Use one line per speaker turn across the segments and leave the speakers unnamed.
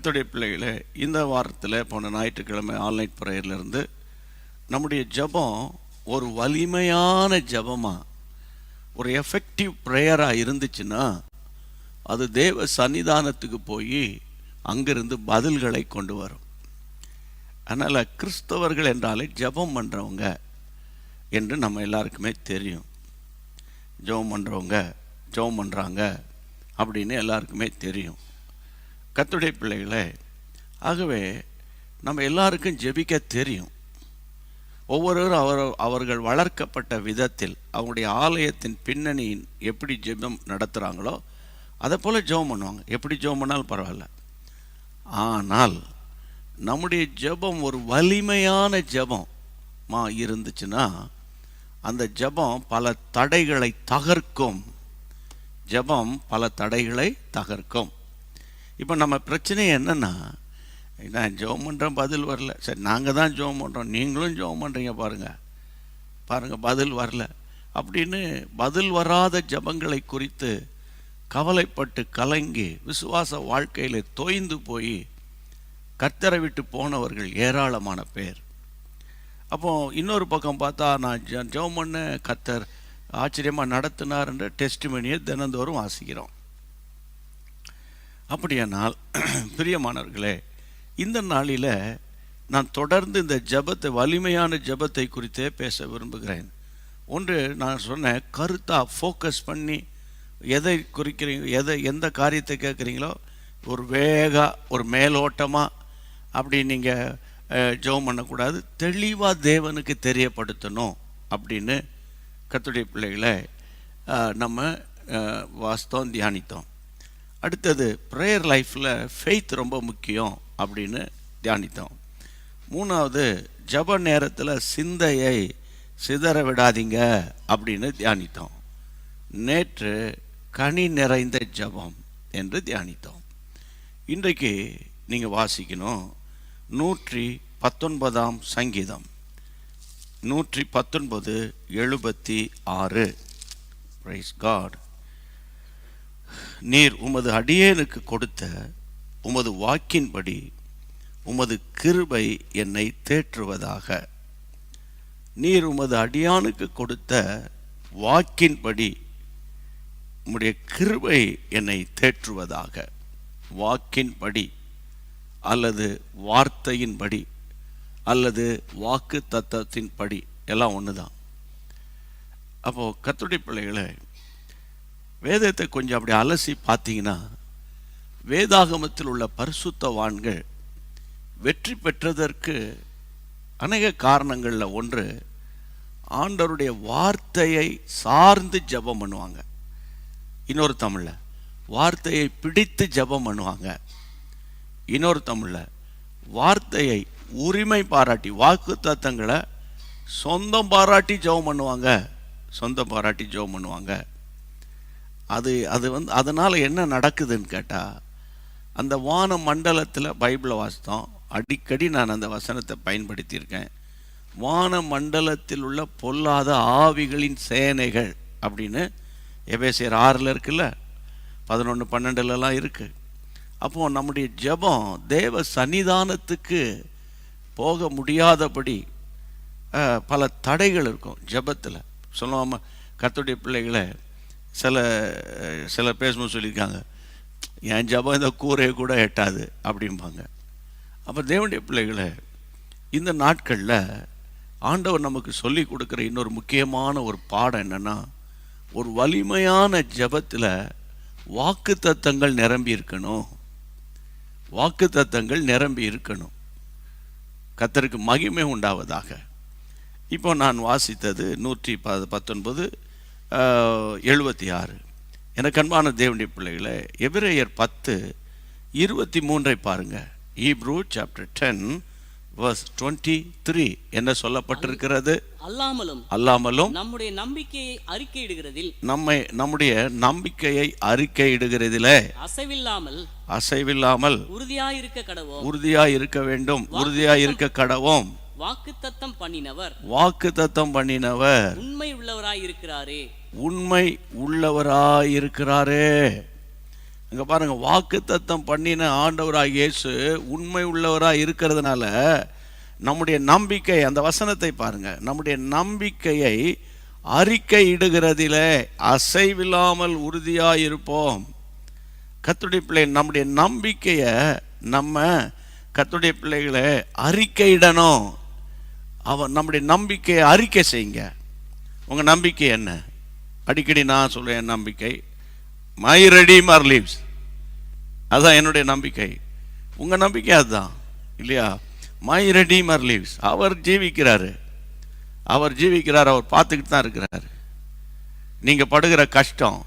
கர்த்தருடைய பிள்ளைகளே, இந்த வாரத்தில் போன ஞாயிற்றுக்கிழமை ஆன்லைன் ப்ரேயர்லேருந்து நம்முடைய ஜெபம் ஒரு வலிமையான ஜெபமாக, ஒரு எஃபெக்டிவ் ப்ரேயராக இருந்துச்சுன்னா அது தேவ சன்னிதானத்துக்கு போய் அங்கிருந்து பதில்களை கொண்டு வரும். அதனால் கிறிஸ்தவர்கள் என்றாலே ஜெபம் பண்ணுறவங்க என்று நம்ம எல்லாருக்குமே தெரியும். ஜெபம் பண்ணுறவங்க ஜெபம் பண்ணுறாங்க அப்படின்னு எல்லாருக்குமே தெரியும். கர்த்தருடைய பிள்ளைகளே, ஆகவே நம்ம எல்லாருக்கும் ஜெபிக்க தெரியும். ஒவ்வொருவரும் அவர்கள் வளர்க்கப்பட்ட விதத்தில் அவங்களுடைய ஆலயத்தின் பின்னணியின் எப்படி ஜெபம் நடத்துகிறாங்களோ அதை போல் ஜெபம் பண்ணுவாங்க. எப்படி ஜெபம் பண்ணாலும் பரவாயில்ல. ஆனால் நம்முடைய ஜெபம் ஒரு வலிமையான ஜெபமா இருந்துச்சுன்னா அந்த ஜெபம் பல தடைகளை தகர்க்கும். ஜெபம் பல தடைகளை தகர்க்கும். இப்போ நம்ம பிரச்சனை என்னென்னா, நான் ஜெபம் பண்ணுறேன் பதில் வரல. சரி, நாங்கள் தான் ஜெபம் பண்ணுறோம், நீங்களும் ஜெபம் பண்ணுறீங்க, பாருங்கள் பதில் வரல அப்படின்னு பதில் வராத ஜெபங்களை குறித்து கவலைப்பட்டு கலங்கி விசுவாச வாழ்க்கையில் தோய்ந்து போய் கர்த்தரை விட்டு போனவர்கள் ஏராளமான பேர். அப்போது இன்னொரு பக்கம் பார்த்தா, நான் ஜெபம் பண்ண கர்த்தர் ஆச்சரியமாக நடத்தினார்ன்ற டெஸ்டிமனியை தினந்தோறும் வாசிக்கிறோம். அப்படியானால் பிரியமானவர்களே, இந்த நாளில் நான் தொடர்ந்து இந்த ஜெபத்தை, வலிமையான ஜெபத்தை குறித்தே பேச விரும்புகிறேன். ஒன்று, நான் சொன்ன கருத்தாக ஃபோக்கஸ் பண்ணி எதை குறிக்கிறீங்க, எந்த காரியத்தை கேட்குறீங்களோ ஒரு ஒரு மேலோட்டமாக அப்படி நீங்கள் ஜெபம் பண்ணக்கூடாது. தெளிவாக தேவனுக்கு தெரியப்படுத்தணும் அப்படின்னு கர்த்தருடைய பிள்ளைகளை நம்ம வாஸ்தவம் தியானித்தோம். அடுத்தது, ப்ரேயர் லைஃப்பில் ஃபெய்த் ரொம்ப முக்கியம் அப்படின்னு தியானித்தோம். மூணாவது, ஜெப நேரத்தில் சிந்தையை சிதற விடாதீங்க அப்படின்னு தியானித்தோம். நேற்று கனி நிறைந்த ஜெபம் என்று தியானித்தோம். இன்றைக்கு நீங்கள் வாசிக்கணும் 119 சங்கீதம் 119:76. Praise God. நீர் உமது அடியேனுக்கு கொடுத்த உமது வாக்கின்படி உமது கிருபை என்னை தேற்றுவதாக. நீர் உமது அடியானுக்கு கொடுத்த வாக்கின்படி உம்முடைய கிருபை என்னை தேற்றுவதாக. வாக்கின்படி அல்லது வார்த்தையின்படி அல்லது வாக்கு தத்தத்தின்படி எல்லாம் ஒன்று தான். அப்போது கர்த்தருடைய பிள்ளைகளை, வேதத்தை கொஞ்சம் அப்படி அலசி பார்த்தீங்கன்னா, வேதாகமத்தில் உள்ள பரிசுத்தவான்கள் வெற்றி பெற்றதற்கு அநேக காரணங்களில் ஒன்று, ஆண்டவருடைய வார்த்தையை சார்ந்து ஜெபம் பண்ணுவாங்க. இன்னொரு தமிழில் வார்த்தையை பிடித்து ஜெபம் பண்ணுவாங்க. இன்னொரு தமிழில் வார்த்தையை உரிமை பாராட்டி, வாக்கு தத்தங்களை சொந்தம் பாராட்டி ஜெபம் பண்ணுவாங்க. அது அதனால் என்ன நடக்குதுன்னு கேட்டால், அந்த வான மண்டலத்தில் பைபிளை வாசித்தோம், அடிக்கடி நான் அந்த வசனத்தை பயன்படுத்தியிருக்கேன். வான மண்டலத்தில் உள்ள பொல்லாத ஆவிகளின் சேனைகள் அப்படின்னு எபேசியர் 6 இருக்குல்ல, 11-12 இருக்குது. அப்போது நம்முடைய ஜெபம் தேவ சன்னிதானத்துக்கு போக முடியாதபடி பல தடைகள் இருக்கும் ஜெபத்தில். சொல்லுவாம கர்த்தருடைய பிள்ளைகளை சில பேசும்போது சொல்லியிருக்காங்க, என் ஜெபம் இந்த கூரையை கூட எட்டாது அப்படிம்பாங்க. அப்போ தேவனுடைய பிள்ளைகளை, இந்த நாட்களில் ஆண்டவர் நமக்கு சொல்லி கொடுக்குற இன்னொரு முக்கியமான ஒரு பாடம் என்னென்னா, ஒரு வலிமையான ஜெபத்தில் வாக்கு தத்தங்கள் நிரம்பி இருக்கணும். கர்த்தருக்கு மகிமை உண்டாவதாக. இப்போ நான் வாசித்தது 119:76. எனக்கு அன்பான தேவனுடைய பிள்ளைகளை, எபிரேயர் 10:23 பாருங்க. ஹீப்ரூ சாப்டர் 10:23 என்ன சொல்லப்பட்டிருக்கிறது? அல்லாமலும் நம்முடைய நம்பிக்கையை அறிக்கையிடுகிறதிலே அசைவில்லாமல் உறுதியாயிருக்க வேண்டும், உறுதியாயிருக்க கடவோம்.
வாக்குத்தத்தம்
பண்ணினவர் உண்மை உள்ளவராயிருக்கிறாரே. இங்கே பாருங்க, வாக்குத்தத்தம் பண்ணின ஆண்டவராக இயேசு உண்மை உள்ளவராக இருக்கிறதுனால நம்முடைய நம்பிக்கை, அந்த வசனத்தை பாருங்க, நம்முடைய நம்பிக்கையை அறிக்கை இடுகிறதிலே அசைவில்லாமல் உறுதியாக இருப்போம். கர்த்தருடைய பிள்ளை, நம்முடைய நம்பிக்கையை நம்ம கர்த்தருடைய பிள்ளைகளை அறிக்கையிடணும். நம்முடைய நம்பிக்கையை அறிக்கை செய்யுங்க. உங்கள் நம்பிக்கை என்ன? அடிக்கடி நான் சொல்லுவேன், என் நம்பிக்கை மை ரெடீமர் லிவ்ஸ். அதுதான் என்னுடைய நம்பிக்கை. உங்கள் நம்பிக்கை அதுதான் இல்லையா? My redeemer lives. அவர் ஜீவிக்கிறாரு, அவர் ஜீவிக்கிறார், அவர் பார்த்துக்கிட்டு தான் இருக்கிறார். நீங்கள் படுகிற கஷ்டம்,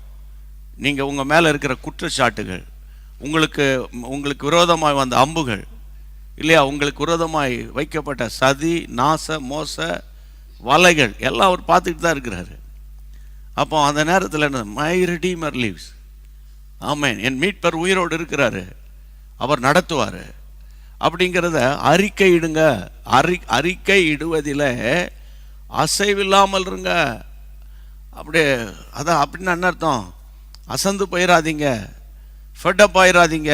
நீங்கள் உங்கள் மேலே இருக்கிற குற்றச்சாட்டுகள், உங்களுக்கு விரோதமாய் வந்த அம்புகள் இல்லையா, உங்களுக்கு விரோதமாய் வைக்கப்பட்ட சதி, நாச மோச வலைகள் எல்லாம் அவர் பார்த்துக்கிட்டு தான் இருக்கிறாரு. அப்போ அந்த நேரத்தில் என்ன? My redeemer lives. ஆமென். என் மீட்பர் உயிரோடு இருக்கிறாரு, அவர் நடத்துவார் அப்படிங்கிறத அறிக்கை இடுங்க. அறிக்கை இடுவதில் அசைவில்லாமல் இருங்க. அப்படியே அதான் அப்படின்னு என்ன அர்த்தம்? அசந்து போயிடாதீங்க, ஃபெட்டப் ஆயிடாதீங்க.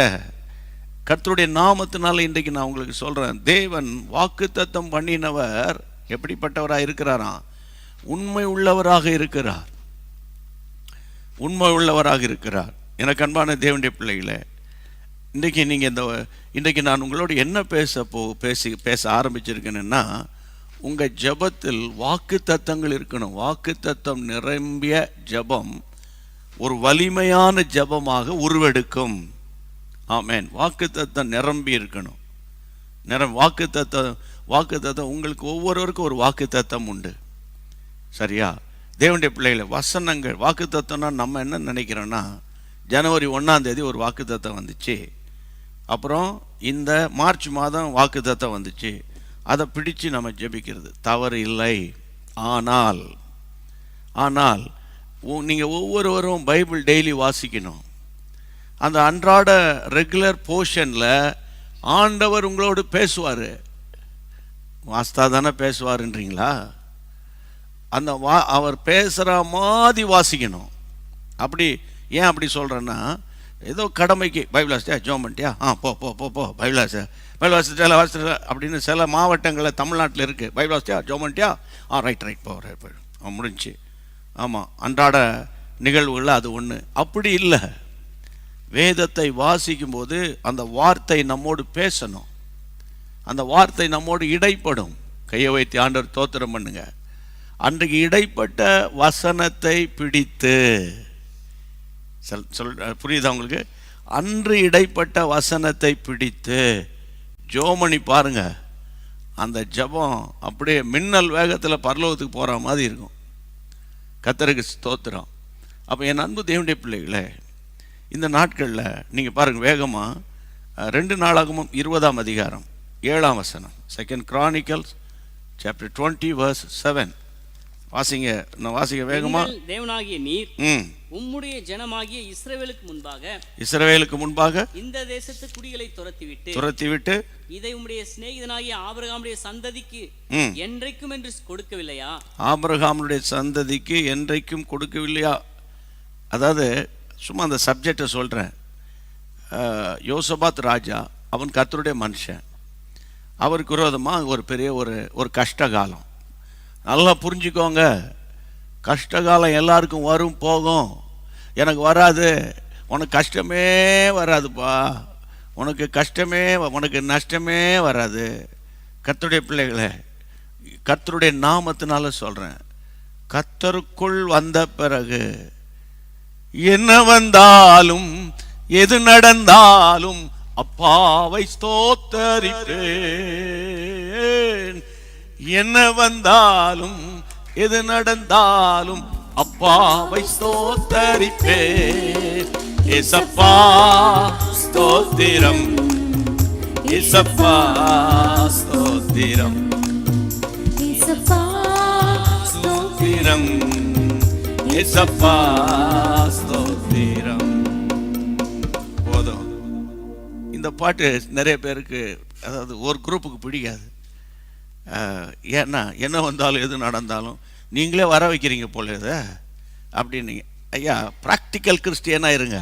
கர்த்தருடைய நாமத்தினால இன்றைக்கு நான் உங்களுக்கு சொல்கிறேன், தேவன் வாக்குத்தத்தம் பண்ணினவர் எப்படிப்பட்டவராக இருக்கிறாராம்? உண்மை உள்ளவராக இருக்கிறார், உண்மை உள்ளவராக இருக்கிறார். எனக்கு அன்பான தேவனுடைய பிள்ளைகளே, இன்றைக்கு நான் உங்களோட என்ன பேச ஆரம்பிச்சிருக்கேன்னா, உங்கள் ஜெபத்தில் வாக்குத்தத்தங்கள் இருக்கணும். வாக்குத்தத்தம் நிரம்பிய ஜெபம் ஒரு வலிமையான ஜெபமாக உருவெடுக்கும். ஆமென். வாக்குத்தத்தம் நிரம்பி இருக்கணும். வாக்குத்தத்தம் உங்களுக்கு ஒவ்வொருவருக்கும் ஒரு வாக்குத்தத்தம் உண்டு, சரியா? தேவனுடைய பிள்ளைகளை, வசனங்கள் வாக்குத்தத்தம்னா நம்ம என்ன நினைக்கிறோன்னா, ஜனவரி 1ஆம் தேதி ஒரு வாக்குத்தத்தம் வந்துச்சு, அப்புறம் இந்த மார்ச் மாதம் வாக்குத்தத்தம் வந்துச்சு, அதை பிடிச்சு நம்ம ஜெபிக்கிறது தவறு இல்லை. ஆனால் நீங்கள் ஒவ்வொருவரும் பைபிள் டெய்லி வாசிக்கணும். அந்த அன்றாட ரெகுலர் போர்ஷனில் ஆண்டவர் உங்களோடு பேசுவார். வாஸ்தா தானே பேசுவாருன்றீங்களா? அந்த அவர் பேசுகிற மாதிரி வாசிக்கணும். ஏன் அப்படி சொல்கிறேன்னா, ஏதோ கடமைக்கு பைபிள் வாசிட்டியா, ஜோம் பண்ணிட்டியா, போ பைபிள் வாசிட்டு அப்படின்னு சில மாவட்டங்களில் தமிழ்நாட்டில் இருக்குது. பைபிள் வாசிட்டியா, ஜோம் பண்ணிட்டியா, ரைட் போ முடிஞ்சு. ஆமாம், அன்றாட நிகழ்வுகளில் அது ஒன்று. அப்படி இல்லை. வேதத்தை வாசிக்கும்போது அந்த வார்த்தை நம்மோடு பேசணும், அந்த வார்த்தை நம்மோடு இடைப்படும். கையை வைத்து ஆண்டவர் தோத்திரம் பண்ணுங்க. அன்றைக்கு இடைப்பட்ட வசனத்தை பிடித்து புரியுதா உங்களுக்கு? அன்று இடைப்பட்ட வசனத்தை பிடித்து ஜோமணி பாருங்க, அந்த ஜபம் அப்படியே மின்னல் வேகத்தில் பரலோகத்துக்கு போகிற மாதிரி இருக்கும். கர்த்தருக்கு ஸ்தோத்திரம். அப்போ என் அன்பு தேவனுடைய பிள்ளைகளே, இந்த நாட்களில் நீங்கள் பாருங்கள், வேகமாக 2 நாளாகமும் 20ஆம் அதிகாரம் 7ஆம் வசனம், 2 Chronicles chapter 20 verse 7 வாசிங்க. நான் வாசிக்க வேகமா.
தேவனாகிய நீர் உம்முடைய ஜனமாகிய இஸ்ரவேலுக்கு முன்பாக இந்த தேசத்து குடிகளை துரத்திவிட்டு இதை உம்முடைய சிநேகிதனாகிய ஆபிரகாமுடைய சந்ததிக்கு என்றைக்கும் என்று கொடுக்கவில்லையா?
ஆபிரகாமுடைய சந்ததிக்கு என்றைக்கும் கொடுக்கவில்லையா? அதாவது சும்மா அந்த சப்ஜெக்டை சொல்கிறேன். யோசபாத் ராஜா, அவன் கர்த்தருடைய மனுஷன். அவருக்கு விரோதமாக ஒரு பெரிய ஒரு கஷ்டகாலம். நல்லா புரிஞ்சுக்கோங்க, கஷ்டகாலம் எல்லாருக்கும் வரும் போகும். எனக்கு வராது, உனக்கு கஷ்டமே வராதுப்பா, உனக்கு நஷ்டமே வராது. கர்த்தருடைய பிள்ளைகளே, கர்த்தருடைய நாமத்தினால சொல்கிறேன், கர்த்தருக்குள் வந்த பிறகு என்ன வந்தாலும் எது நடந்தாலும் அப்பாவை ஸ்தோத்தரிப்பேன். என்ன வந்தாலும் எது நடந்தாலும் அப்பாவை ஸ்தோத்தரிப்பேன். ஏசப்பா ஸ்தோத்திரம், ஏசப்பா ஸ்தோத்திரம், ஏசப்பா ஸ்தோத்திரம், ஏசப்பா ஸ்தோத்திரம். போதும். இந்த பாட்டு நிறைய பேருக்கு, அதாவது ஒரு குரூப்புக்கு பிடிக்காது. ஏன்னா என்ன வந்தாலும் எது நடந்தாலும் நீங்களே வர வைக்கிறீங்க போல இதை அப்படின்னு. ஐயா, ப்ராக்டிக்கல் கிறிஸ்டியனாக இருங்க.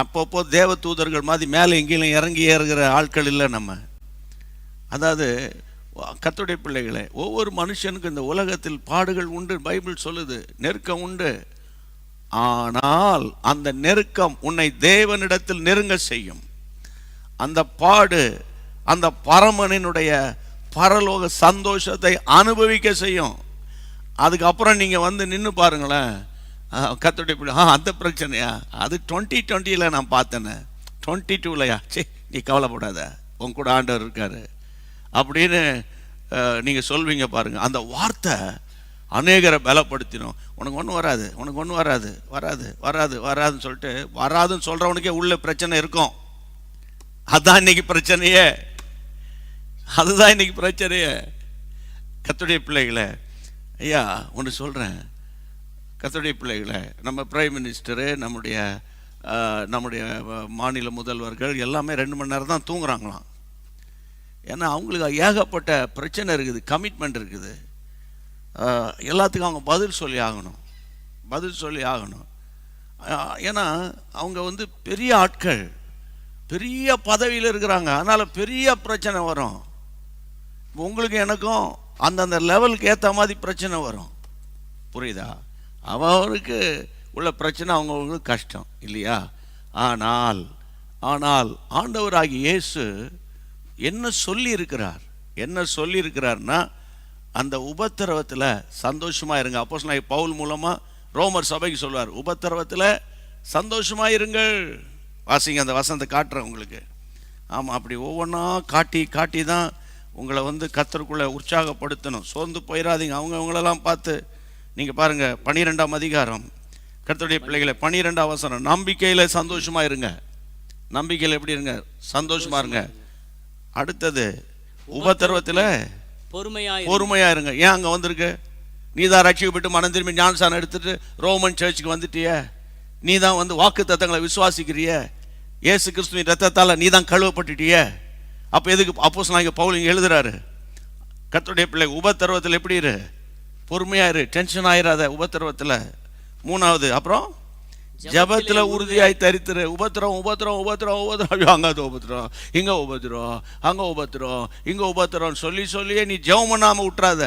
அப்பப்போ தேவ தூதர்கள் மாதிரி மேலே எங்கேயும் இறங்கி ஏறுகிற ஆட்கள் இல்லை நம்ம. அதாவது கர்த்தருடைய பிள்ளைகளே, ஒவ்வொரு மனுஷனுக்கும் இந்த உலகத்தில் பாடுகள் உண்டு, பைபிள் சொல்லுது, நெருக்கம் உண்டு. ஆனால் அந்த நெருக்கம் உன்னை தேவனிடத்தில் நெருங்க செய்யும். அந்த பாடு அந்த பரமனினுடைய பரலோக சந்தோஷத்தை அனுபவிக்க செய்யும். அதுக்கப்புறம் நீங்கள் வந்து நின்று பாருங்களேன், கர்த்தருடைய பிள்ளை, அந்த பிரச்சனையா, அது 2020 நான் பார்த்தேனே, 22 சே நீ கவலைப்படாத, உன் கூட ஆண்டவர் இருக்காரு அப்படின்னு நீங்கள் சொல்வீங்க பாருங்கள். அந்த வார்த்தை அநேகரை பலப்படுத்தினோம். உனக்கு ஒன்றும் வராது, உனக்கு ஒன்றும் வராது, வராது வராது வராதுன்னு சொல்லிட்டு வராதுன்னு சொல்கிறவனுக்கே உள்ள பிரச்சனை இருக்கும். அதுதான் இன்னைக்கு பிரச்சனையே, அதுதான் இன்னைக்கு பிரச்சனையே. கர்த்தருடைய பிள்ளைகளை, ஐயா ஒன்று சொல்கிறேன், கர்த்தருடைய பிள்ளைகளை, நம்ம பிரைம் மினிஸ்டரு, நம்முடைய மாநில முதல்வர்கள் எல்லாமே 2 மணி நேரம் தான் தூங்குறாங்களாம். ஏன்னா அவங்களுக்கு ஏகப்பட்ட பிரச்சனை இருக்குது, கமிட்மெண்ட் இருக்குது. எல்லாத்துக்கும் அவங்க பதில் சொல்லி ஆகணும். ஏன்னா அவங்க வந்து பெரிய ஆட்கள், பெரிய பதவியில் இருக்கிறாங்க, அதனால் பெரிய பிரச்சனை வரும். உங்களுக்கு எனக்கும் அந்தந்த லெவலுக்கு ஏற்ற மாதிரி பிரச்சனை வரும், புரியுதா? அவருக்கு உள்ள பிரச்சனை அவங்களுக்கு கஷ்டம் இல்லையா? ஆனால் ஆண்டவராகிய இயேசு என்ன சொல்லி இருக்கிறார்னா, அந்த உபத்திரவத்தில் சந்தோஷமாக இருங்க. அப்போஸ்தலனாகிய பவுல் மூலமாக ரோமர் சபைக்கு சொல்வார், உபத்திரவத்தில் சந்தோஷமாக இருங்கள். வாசிங்க, அந்த வசனத்தை காட்டுறேன் உங்களுக்கு. ஆமாம், அப்படி ஒவ்வொன்றா காட்டி தான் உங்களை வந்து கர்த்தருக்குள்ளே உற்சாகப்படுத்தணும். சோர்ந்து போயிடாதீங்க. அவங்களெல்லாம் பார்த்து நீங்கள் பாருங்கள், 12ஆம் அதிகாரம் கர்த்தருடைய பிள்ளைகளை 12ஆம் வசனம், நம்பிக்கையில் சந்தோஷமாக இருங்க. நம்பிக்கையில் எப்படி இருங்க? சந்தோஷமாக இருங்க. அடுத்தது உபத்திரவத்தில் பொறுமையா இருங்க. ஏன் அங்கே வந்திருக்கு? நீ தான் ரட்சிக்கப்பட்டு மனம் திரும்பி ஞானஸ்நானம் எடுத்துட்டு ரோமன் சர்ச்சுக்கு வந்துட்டிய, நீ தான் வந்து வாக்கு தத்தங்களை விசுவாசிக்கிறிய, இயேசு கிறிஸ்துவின் ரத்தத்தால் நீ தான் கழுவப்பட்டுட்டிய. அப்போ எதுக்கு அப்போஸ்தலனாகிய பவுல் இங்கே எழுதுறாரு? கர்த்தருடைய பிள்ளை, உபத்திரவத்தில் எப்படி இரு? பொறுமையா இரு, டென்ஷன் ஆயிராத உபத்திரவத்தில். 3வது, அப்புறம் ஜபத்தில் உறுதியாய் தரித்திரு. உபத்திரம் அங்கே உபத்திரம், இங்கே உபத்திரம், அங்கே உபத்திரம், இங்கே உபத்திரம் சொல்லியே நீ ஜெபம் பண்ணாமல் விட்டுறாத.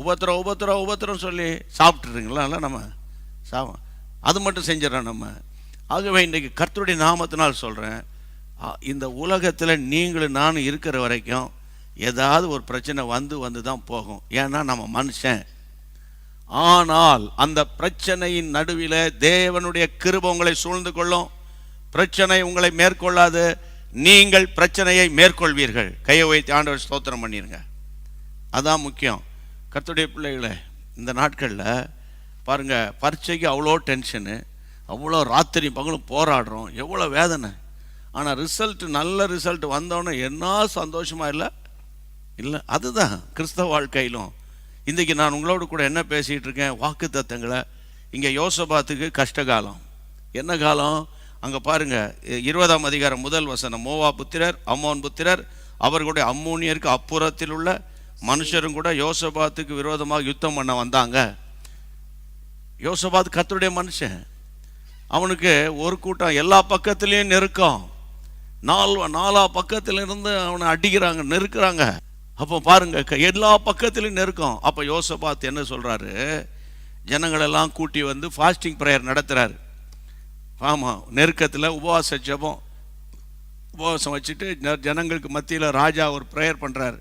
உபத்திரம் சொல்லி சாப்பிட்டுருங்களா? நம்ம அது மட்டும் செஞ்சிடறோம் நம்ம. ஆகவே இன்றைக்கு கர்த்தருடைய நாமத்தினால் சொல்கிறேன், இந்த உலகத்தில் நீங்களும் நானும் இருக்கிற வரைக்கும் ஏதாவது ஒரு பிரச்சனை வந்து தான் போகும். ஏன்னா நம்ம மனுஷன். ஆனால் அந்த பிரச்சனையின் நடுவில் தேவனுடைய கிருபை உங்களை சூழ்ந்து கொள்ளும். பிரச்சனை உங்களை மேற்கொள்ளாது, நீங்கள் பிரச்சனையை மேற்கொள்வீர்கள். கையை வைத்து ஆண்டவர் ஸ்தோத்திரம் பண்ணிருங்க. அதான் முக்கியம். கர்த்தருடைய பிள்ளைகளை, இந்த நாட்களில் பாருங்கள், பரீட்சைக்கு அவ்வளோ டென்ஷனு, அவ்வளோ ராத்திரி பகலும் போராடுறோம், எவ்வளோ வேதனை. ஆனால் நல்ல ரிசல்ட் வந்தோன்னே என்ன சந்தோஷமாக இல்லை. அதுதான் கிறிஸ்தவ வாழ்க்கையிலும். இன்றைக்கி நான் உங்களோடு கூட என்ன பேசிகிட்டு இருக்கேன்? வாக்கு தத்தங்களை. இங்கே யோசபாத்துக்கு கஷ்டகாலம். என்ன காலம்? அங்கே பாருங்கள், 20ஆம் அதிகாரம் 1 வசனம், மோவா புத்திரர், அம்மோன் புத்திரர், அவர்களுடைய அம்மோனியருக்கு அப்புறத்தில் உள்ள மனுஷரும் கூட யோசபாத்துக்கு விரோதமாக யுத்தம் பண்ண வந்தாங்க. யோசபாத் கர்த்தருடைய மனுஷன். அவனுக்கு ஒரு கூட்டம் எல்லா பக்கத்துலேயும் நெருக்கம், நாலா பக்கத்திலிருந்து அவனை அடிக்கிறாங்க, நெருக்கிறாங்க. அப்போ பாருங்க, எல்லா பக்கத்திலையும் நெருக்கம். அப்போ யோசபாத் என்ன சொல்கிறாரு? ஜனங்களெல்லாம் கூட்டி வந்து ஃபாஸ்டிங் ப்ரேயர் நடத்துகிறாரு. ஆமாம், நெருக்கத்தில் உபவாச ஜெபம், உபவாசம் வச்சுட்டு ஜனங்களுக்கு மத்தியில் ராஜா ஒரு ப்ரேயர் பண்ணுறாரு.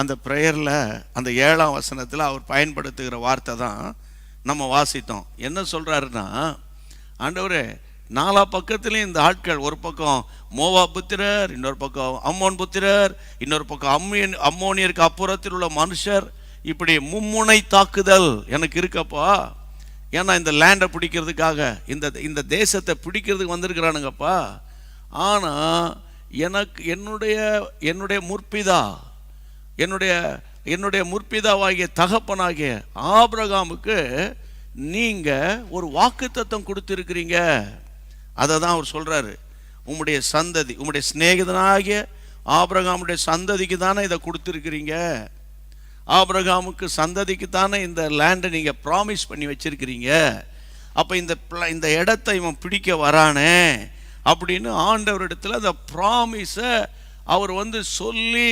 அந்த ப்ரேயரில் அந்த 7ஆம் வசனத்தில் அவர் பயன்படுத்துகிற வார்த்தை தான் நம்ம வாசித்தோம். என்ன சொல்கிறாருன்னா, ஆண்டவரே, 4 பக்கத்துலேயும் இந்த ஆட்கள், ஒரு பக்கம் மோவா புத்திரர், இன்னொரு பக்கம் அம்மோன் புத்திரர், இன்னொரு பக்கம் அம்மோனியருக்கு அப்புறத்தில் உள்ள மனுஷர், இப்படி மும்முனை தாக்குதல் எனக்கு இருக்கப்பா. ஏன்னா இந்த லேண்டை பிடிக்கிறதுக்காக, இந்த தேசத்தை பிடிக்கிறதுக்கு வந்திருக்கிறானுங்கப்பா. ஆனால் எனக்கு என்னுடைய முற்பிதா, என்னுடைய முற்பிதாவாகிய தகப்பனாகிய ஆபிரகாமுக்கு நீங்கள் ஒரு வாக்குத்தத்தம் கொடுத்துருக்கிறீங்க. அதை தான் அவர் சொல்கிறாரு. உம்முடைய சந்ததி, உம்முடைய சிநேகிதனாகிய ஆபிரகாமுடைய சந்ததிக்கு தானே இதை கொடுத்துருக்கிறீங்க. ஆபிரகாமுக்கு சந்ததிக்கு தானே இந்த லேண்டை நீங்கள் ப்ராமிஸ் பண்ணி வச்சிருக்கிறீங்க. அப்போ இந்த இடத்தை இவன் பிடிக்க வரானே அப்படின்னு ஆண்டவரிடத்தில் அந்த ப்ராமிஸை அவர் வந்து சொல்லி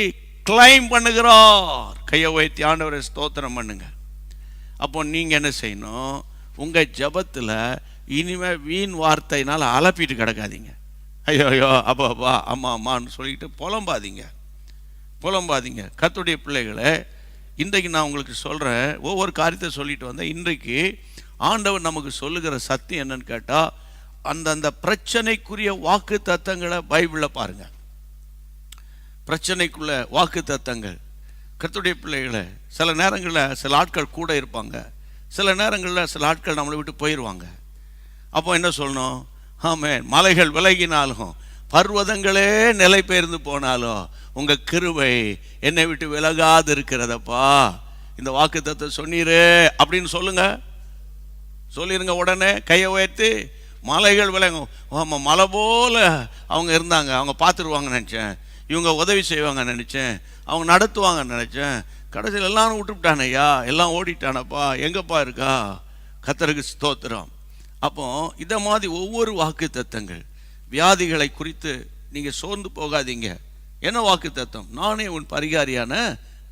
கிளைம் பண்ணுகிறார். கையை உயர்த்தி ஆண்டவரை ஸ்தோத்திரம் பண்ணுங்க. அப்போ நீங்கள் என்ன செய்யணும்? உங்கள் ஜபத்தில் இனிமேல் வீண் வார்த்தையினால் அலப்பிட்டு கிடக்காதீங்க. ஐயோ அப்பா அம்மா அம்மான்னு சொல்லிட்டு புலம்பாதீங்க. கர்த்தருடைய பிள்ளைகளை, இன்றைக்கு நான் உங்களுக்கு சொல்கிறேன், ஒவ்வொரு காரியத்தை சொல்லிட்டு வந்தேன். இன்றைக்கு ஆண்டவர் நமக்கு சொல்லுகிற சத்தியம் என்னன்னு கேட்டால், அந்த பிரச்சனைக்குரிய வாக்கு தத்தங்களை பைபிளில் பாருங்கள். பிரச்சனைக்குள்ள வாக்கு தத்தங்கள். கர்த்தருடைய பிள்ளைகளை, சில நேரங்களில் சில ஆட்கள் கூட இருப்பாங்க, சில நேரங்களில் சில ஆட்கள் நம்மளை விட்டு போயிடுவாங்க. அப்போ என்ன சொல்லணும்? ஆமென். மலைகள் விலகினாலும் பர்வதங்களே நிலை பெயர்ந்து போனாலும் உங்கள் கிருபை என்னை விட்டு விலகாது இருக்கிறதப்பா. இந்த வாக்கு தத்தம் சொன்னீரு அப்படின்னு சொல்லிருங்க. உடனே கையை உயர்த்தி. மலைகள் விலகும். ஆமாம், மலை போல அவங்க இருந்தாங்க, அவங்க பார்த்துருவாங்கன்னு நினச்சேன், இவங்க உதவி செய்வாங்கன்னு நினச்சேன், அவங்க நடத்துவாங்கன்னு நினச்சேன், கடைசியில் எல்லாரும் விட்டுவிட்டானே ஐயா, எல்லாம் ஓடிட்டானப்பா, எங்கப்பா இருக்கா? கர்த்தருக்கு ஸ்தோத்திரம். அப்போ இதை மாதிரி ஒவ்வொரு வாக்கு தத்தங்கள், வியாதிகளை குறித்து நீங்கள் சோர்ந்து போகாதீங்க. என்ன வாக்கு தத்தம்? நானே உன் பரிகாரியான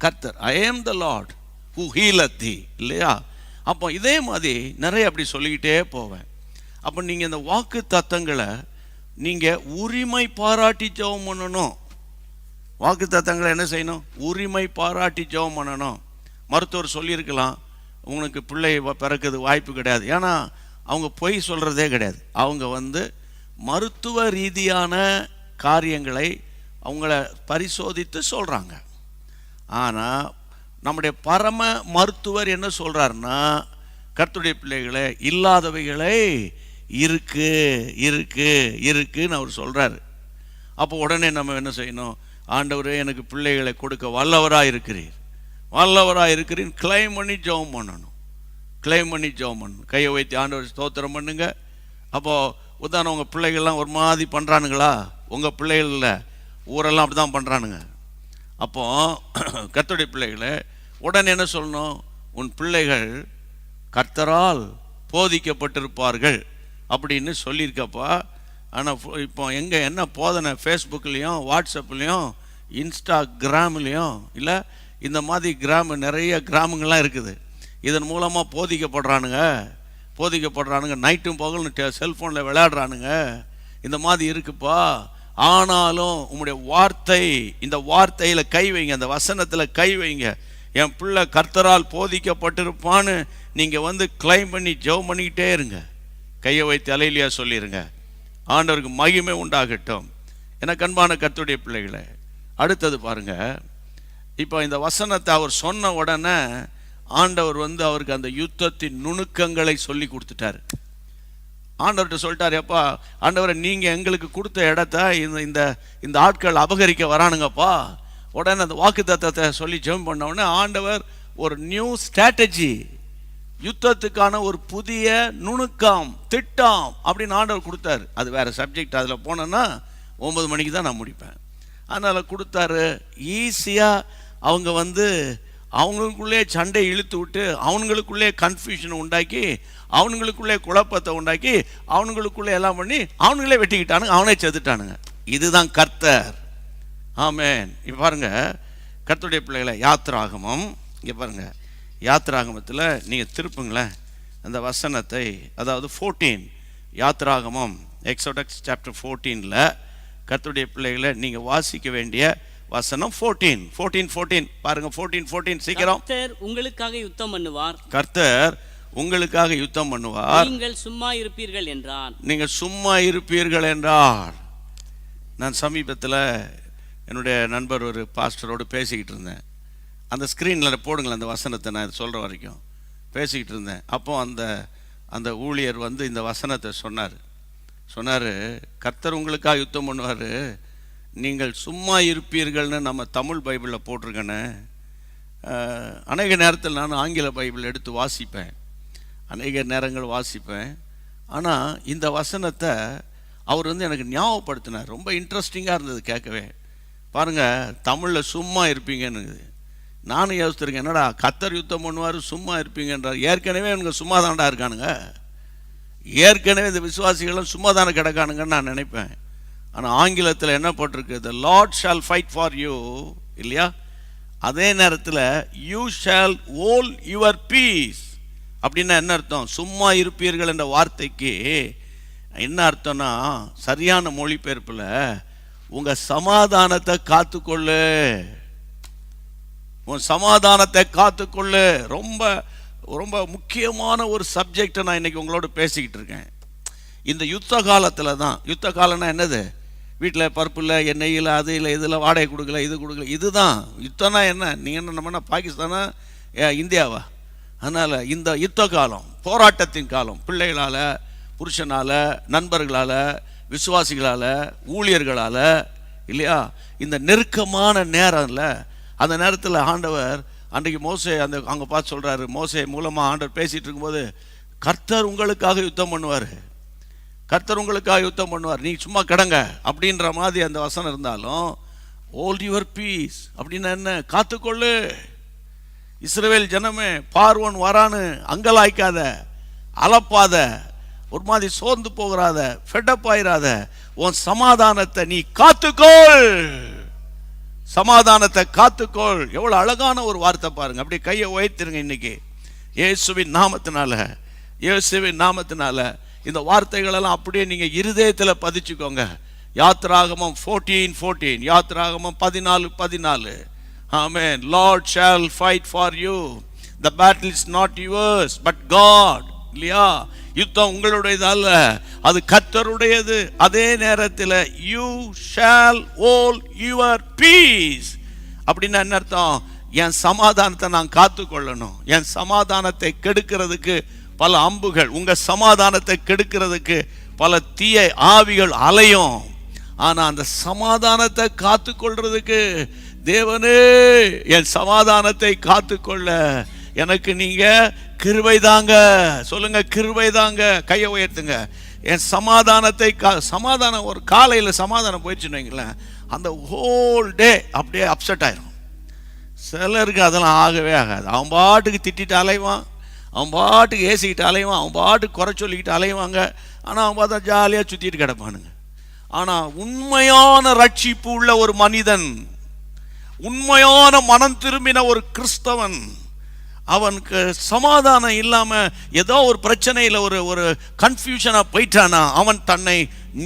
கர்த்தர், ஐ ஆம் த லார்ட் ஹூ ஹீலத் தீ, இல்லையா? அப்போ இதே மாதிரி நிறைய அப்படி சொல்லிக்கிட்டே போவேன். அப்போ நீங்கள் இந்த வாக்கு தத்தங்களை நீங்கள் உரிமை பாராட்டி ஜெபம் பண்ணணும். வாக்கு தத்தங்களை என்ன செய்யணும்? உரிமை பாராட்டி ஜெபம் பண்ணணும். மருத்துவர் சொல்லியிருக்கலாம், உங்களுக்கு பிள்ளை பிறக்குது வாய்ப்பு கிடையாது. ஏன்னா அவங்க பொய் சொல்கிறதே கிடையாது. அவங்க வந்து மருத்துவ ரீதியான காரியங்களை அவங்கள பரிசோதித்து சொல்கிறாங்க. ஆனால் நம்முடைய பரம மருத்துவர் என்ன சொல்கிறாருன்னா, கர்த்தருடைய பிள்ளைகளை, இல்லாதவைகளை இருக்குன்னு அவர் சொல்கிறாரு. அப்போ உடனே நம்ம என்ன செய்யணும்? ஆண்டவரே எனக்கு பிள்ளைகளை கொடுக்க வல்லவராக இருக்கிறீர் கிளைம் பண்ணி ஜெபம் பண்ணணும். கையை வைத்து ஆண்டவர் ஸ்தோத்திரம் பண்ணுங்க. அப்போது உதாரணம், உங்கள் பிள்ளைகள்லாம் ஒரு மாதிரி பண்ணுறானுங்களா? உங்கள் பிள்ளைகள் இல்லை, ஊரெல்லாம் அப்படி தான் பண்ணுறானுங்க. அப்போது கர்த்தருடைய பிள்ளைகளை உடனே என்ன சொல்லணும்? உன் பிள்ளைகள் கர்த்தரால் போதிக்கப்பட்டிருப்பார்கள் அப்படின்னு சொல்லியிருக்கப்பா. ஆனால் இப்போ என்ன போதனை? ஃபேஸ்புக்லேயும் வாட்ஸ்அப்லேயும் இன்ஸ்டாகிராம்லேயும் இல்லை, இந்த மாதிரி நிறைய கிராமங்கள்லாம் இருக்குது. இதன் மூலமாக போதிக்கப்படுறானுங்க. நைட்டும் பகலும் செல்ஃபோனில் விளையாடுறானுங்க. இந்த மாதிரி இருக்குப்பா. ஆனாலும் உங்களுடைய வார்த்தை, இந்த வார்த்தையில் கை வைங்க, அந்த வசனத்தில் கை வைங்க. என் பிள்ளை கர்த்தரால் போதிக்கப்பட்டிருப்பான்னு நீங்கள் வந்து கிளைம் பண்ணி ஜெபம் பண்ணிக்கிட்டே இருங்க. கையை வைத்து அலையிலியா சொல்லிடுங்க. ஆண்டவருக்கு மகிமை உண்டாகட்டும். எனக்கு அன்பான கர்த்தருடைய பிள்ளைகளை, அடுத்தது பாருங்க. இப்போ இந்த வசனத்தை அவர் சொன்ன உடனே ஆண்டவர் வந்து அவருக்கு அந்த யுத்தத்தின் நுணுக்கங்களை சொல்லி கொடுத்துட்டார். ஆண்டவர்கிட்ட சொல்லிட்டார், எப்பா ஆண்டவரை, நீங்கள் எங்களுக்கு கொடுத்த இடத்த இந்த ஆட்கள் அபகரிக்க வரானுங்கப்பா. உடனே அந்த வாக்கு தத்தத்தை சொல்லி ஜெபம் பண்ண உடனே ஆண்டவர் ஒரு நியூ ஸ்ட்ராட்டஜி, யுத்தத்துக்கான ஒரு புதிய நுணுக்கம், திட்டம் அப்படின்னு ஆண்டவர் கொடுத்தாரு. அது வேற சப்ஜெக்ட். அதில் போனோன்னா 9 மணிக்கு தான் நான் முடிப்பேன். அதனால் கொடுத்தாரு. ஈஸியாக அவங்க வந்து அவங்களுக்குள்ளே சண்டை இழுத்து விட்டு, அவங்களுக்குள்ளே கன்ஃபியூஷனை உண்டாக்கி, அவங்களுக்குள்ளே குழப்பத்தை உண்டாக்கி, அவங்களுக்குள்ளே எல்லாம் பண்ணி அவங்களே வெட்டிக்கிட்டானுங்க, அவனே செத்துட்டானுங்க. இதுதான் கர்த்தர். ஆமென். இப்போ பாருங்க, கர்த்தருடைய பிள்ளைகளை, யாத்திராகமம், இங்கே பாருங்க, யாத்திராகமத்தில் நீங்கள் திருப்புங்களேன் அந்த வசனத்தை, அதாவது 14, யாத்திராகமம் எக்ஸோடஸ் சாப்டர் 14ல் கர்த்தருடைய பிள்ளைகளை நீங்கள் வாசிக்க வேண்டிய வசனம் 14 பாருங்க. 14 சீக்கிரம்.
கர்த்தர் உங்களுக்காக யுத்தம் பண்ணுவார்.
கர்த்தர் உங்களுக்காக யுத்தம் பண்ணுவார்.
நீங்கள் சும்மா இருப்பீர்கள் என்றார்.
நீங்கள் சும்மா இருப்பீர்கள் என்றார். நான் சமீபத்தில் என்னுடைய நண்பர் ஒரு பாஸ்டரோடு பேசிக்கிட்டு இருந்தேன். அந்த ஸ்க்ரீனில் போடுங்களேன் அந்த வசனத்தை, நான் சொல்கிற வரைக்கும் பேசிக்கிட்டு இருந்தேன். அப்போ அந்த ஊழியர் வந்து இந்த வசனத்தை சொன்னார். கர்த்தர் உங்களுக்காக யுத்தம் பண்ணுவார், நீங்கள் சும்மா இருப்பீர்கள்னு நம்ம தமிழ் பைபிளில் போட்டிருக்கேன்னு. அநேக நேரத்தில் நான் ஆங்கில பைபிள் எடுத்து வாசிப்பேன், அநேக நேரங்கள் வாசிப்பேன். ஆனால் இந்த வசனத்தை அவர் வந்து எனக்கு ஞாபகப்படுத்தினார். ரொம்ப இன்ட்ரெஸ்டிங்காக இருந்தது கேட்கவே. பாருங்கள், தமிழில் சும்மா இருப்பீங்கன்னு. நானும் யோசிச்சிருக்கேன், என்னடா கர்த்தர் யுத்தம் பண்ணுவார் சும்மா இருப்பீங்கன்றார். ஏற்கனவே எனக்கு சும்மா தாண்டா இருக்கானுங்க. ஏற்கனவே இந்த விசுவாசிகளும் சும்மா தானே கிடக்கானுங்கன்னு நான் நினைப்பேன். ஆனால் ஆங்கிலத்தில் என்ன போட்டிருக்கு? The Lord shall fight for you, இல்லையா? அதே நேரத்தில் you shall hold your peace அப்படின்னா என்ன அர்த்தம்? சும்மா இருப்பீர்கள் என்ற வார்த்தைக்கு என்ன அர்த்தம்னா, சரியான மொழிபெயர்ப்பில் உங்கள் சமாதானத்தை காத்துக்கொள்ளு, உன் சமாதானத்தை காத்துக்கொள்ளு. ரொம்ப ரொம்ப முக்கியமான ஒரு சப்ஜெக்டை நான் இன்னைக்கு உங்களோட பேசிக்கிட்டு இருக்கேன். இந்த யுத்த காலத்தில் தான், யுத்த காலம்னா என்னது? வீட்டில் பருப்பு இல்லை, எண்ணெய் இல்லை, அது இல்லை, இதில் வாடகை கொடுக்கல, இது கொடுக்கல, இதுதான் யுத்தம்னா. என்ன நீங்கள் என்ன நம்மனா பாகிஸ்தானா இந்தியாவா? அதனால் இந்த யுத்த காலம் போராட்டத்தின் காலம். பிள்ளைகளால், புருஷனால், நண்பர்களால், விசுவாசிகளால், ஊழியர்களால், இல்லையா? இந்த நெருக்கமான நேரம்ல, அந்த நேரத்தில் ஆண்டவர் அன்றைக்கு மோசே அங்கே பார்த்து சொல்கிறாரு, மோசே மூலமாக ஆண்டவர் பேசிகிட்டு இருக்கும்போது, கர்த்தர் உங்களுக்காக யுத்தம் பண்ணுவார், கர்த்தர் உங்களுக்காக யுத்தம் பண்ணுவார், நீ சும்மா கிடங்க அப்படின்ற மாதிரி அந்த வசனம் இருந்தாலும், ஹோல்ட் யுவர் பீஸ் அப்படின்னா என்ன? காத்துக்கொள்ளு. இஸ்ரவேல் ஜனமே, பார்வோன் வரான்னு அங்கலாய்க்காத, அலப்பாத, ஒரு மாதிரி சோர்ந்து போகிறாத, ஃபெட்டப் ஆயிராத. உன் சமாதானத்தை நீ காத்துக்கொள், சமாதானத்தை காத்துக்கொள். எவ்வளவு அழகான ஒரு வார்த்தை பாருங்க. அப்படியே கையை உயர்த்திருங்க இன்னைக்கு இயேசுவின் நாமத்தினால, இயேசுவின் நாமத்தினால இந்த வார்த்தைகளெல்லாம் அப்படியே நீங்க இருதயத்தில் பதிச்சுக்கோங்க. யாத்ராகமம் 14:14, யாத்ராகமம் 14:14. ஆமென். Lord shall fight for you, the battle is not yours but God. இல்லையா? யுத்தம் உங்களுடையது அல்ல, அது கர்த்தருடையது. அதே நேரத்தில் you shall hold your peace அப்படின்னா என்ன அர்த்தம்? என் சமாதானத்தை நான் காத்துக்கொள்ளணும். என் சமாதானத்தை கெடுக்கிறதுக்கு பல அம்புகள், உங்க சமாதானத்தை கெடுக்கிறதுக்கு பல தீய ஆவிகள் அலையும். ஆனா அந்த சமாதானத்தை காத்துக்கொள்றதுக்கு, தேவனே என் சமாதானத்தை காத்துக்கொள்ள எனக்கு நீங்க கிருபை தாங்க. சொல்லுங்க, கிருபை தாங்க. கையை உயர்த்துங்க. என் சமாதானத்தை சமாதானம், ஒரு காலையில் சமாதானம் போயிடுச்சுன்னு வைங்களேன், அந்த ஹோல் டே அப்படியே அப்செட் ஆயிரும். சிலருக்கு அதெல்லாம் ஆகவே ஆகாது. அவன் பாட்டுக்கு திட்டிட்டு அலைவான், அவன் பாட்டுக்கு ஏசிக்கிட்டு அலைவான், அவன் பாட்டுக்கு குறை சொல்லிக்கிட்டு அலைவாங்க. ஆனால் அவன் பார்த்தா ஜாலியாக சுற்றிட்டு கிடப்பானுங்க. ஆனால் உண்மையான ரட்சிப்பு உள்ள ஒரு மனிதன், உண்மையான மனம் திரும்பின ஒரு கிறிஸ்தவன், அவனுக்கு சமாதானம் இல்லாமல் ஏதோ ஒரு பிரச்சனையில் ஒரு கன்ஃபியூஷனாக போயிட்டானா, அவன் தன்னை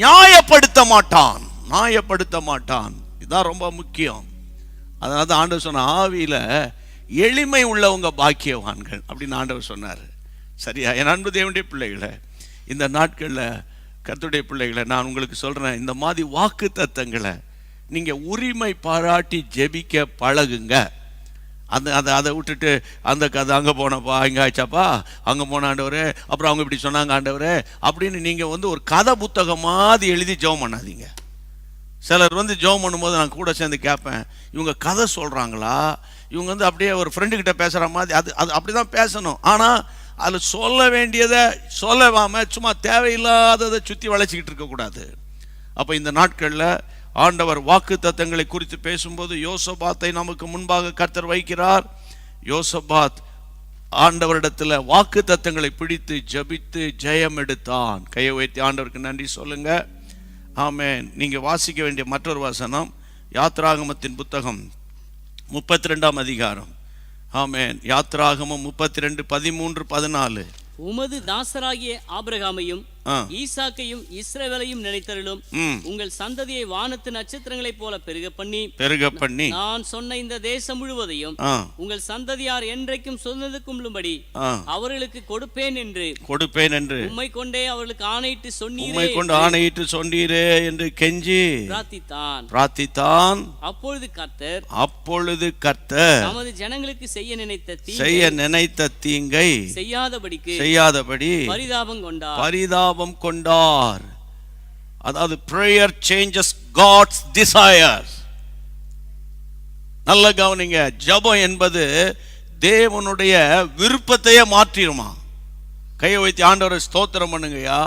நியாயப்படுத்த மாட்டான், நியாயப்படுத்த மாட்டான். இதுதான் ரொம்ப முக்கியம். அதனால தான் ஆண்டவர் சொன்ன, ஆவியில் எளிமை உள்ளவங்க பாக்கியவான்கள் அப்படின்னு ஆண்டவர் சொன்னார். சரியா? என் அன்பு தேவனுடைய பிள்ளைகளை, இந்த நாட்களில் கர்த்தருடைய பிள்ளைகளை நான் உங்களுக்கு சொல்கிறேன், இந்த மாதிரி வாக்கு தத்தங்களை நீங்கள் உரிமை பாராட்டி ஜெபிக்க பழகுங்க. அதை விட்டுட்டு அந்த கதை அங்கே போனப்பா, இங்கே ஆயிடுச்சாப்பா, அங்கே போன ஆண்டவரே, அப்புறம் அவங்க இப்படி சொன்னாங்க ஆண்டவரே அப்படின்னு நீங்கள் ஒரு கதை புத்தகம் மாதிரி எழுதி ஜெபம் பண்ணாதீங்க. சிலர் ஜெபம் பண்ணும்போது நான் கூட சேர்ந்து கேட்பேன், இவங்க கதை சொல்கிறாங்களா, இவங்க அப்படியே ஒரு ஃப்ரெண்டுக்கிட்ட பேசுகிற மாதிரி. அது அப்படி தான் பேசணும். ஆனால் அதில் சொல்ல வேண்டியதை சொல்லாமல் சும்மா தேவையில்லாததை சுற்றி வளைச்சிக்கிட்டு இருக்கக்கூடாது. அப்போ இந்த நாட்களில் ஆண்டவர் வாக்கு தத்தங்களை குறித்து பேசும்போது யோசபாத்தை நமக்கு முன்பாக கர்த்தர் வைக்கிறார். யோசபாத் ஆண்டவரிடத்தில் வாக்கு தத்தங்களை பிடித்து ஜபித்து ஜெயம் எடுத்தான். கையை வைத்து ஆண்டவருக்கு நன்றி சொல்லுங்க. ஆமென். நீங்க வாசிக்க வேண்டிய மற்றொரு வசனம் யாத்ராகமத்தின் புத்தகம் 32ஆம் அதிகாரம். ஆமென். யாத்ராகமம் 32, 13, 14.
உமது தாசராகிய ஆபிரகாமையும் ஈசாக்கையும் இஸ்ரவேலையும் நினைத்தருளும். உங்கள் சந்ததியை வானத்து நட்சத்திரங்களைப் போல பெருக பண்ணி நான் சொன்ன இந்த தேசம் முழுவதையும் உங்கள் சந்ததியார் என்றைக்கும் சொன்னதுக்கும்படி அவர்களுக்கு கொடுப்பேன் என்று உம்மை கொண்டே அவர்களுக்கு ஆணையிட்டு சொன்னீரே என்று கெஞ்சி பிரார்த்தித்தான். அப்பொழுது கர்த்தர் நமது ஜனங்களுக்கு செய்ய நினைத்த தீங்கை செய்யாதபடி பரிதாபம் கொண்டார். அதாவது prayer changes God's desires. நல்ல கவனிங்க, ஜெபம் என்பது தேவனுடைய விருப்பத்தையே மாற்றிடுமா. கையை வைத்து ஆண்டவரை ஸ்தோத்திரம் பண்ணுங்கய்யா.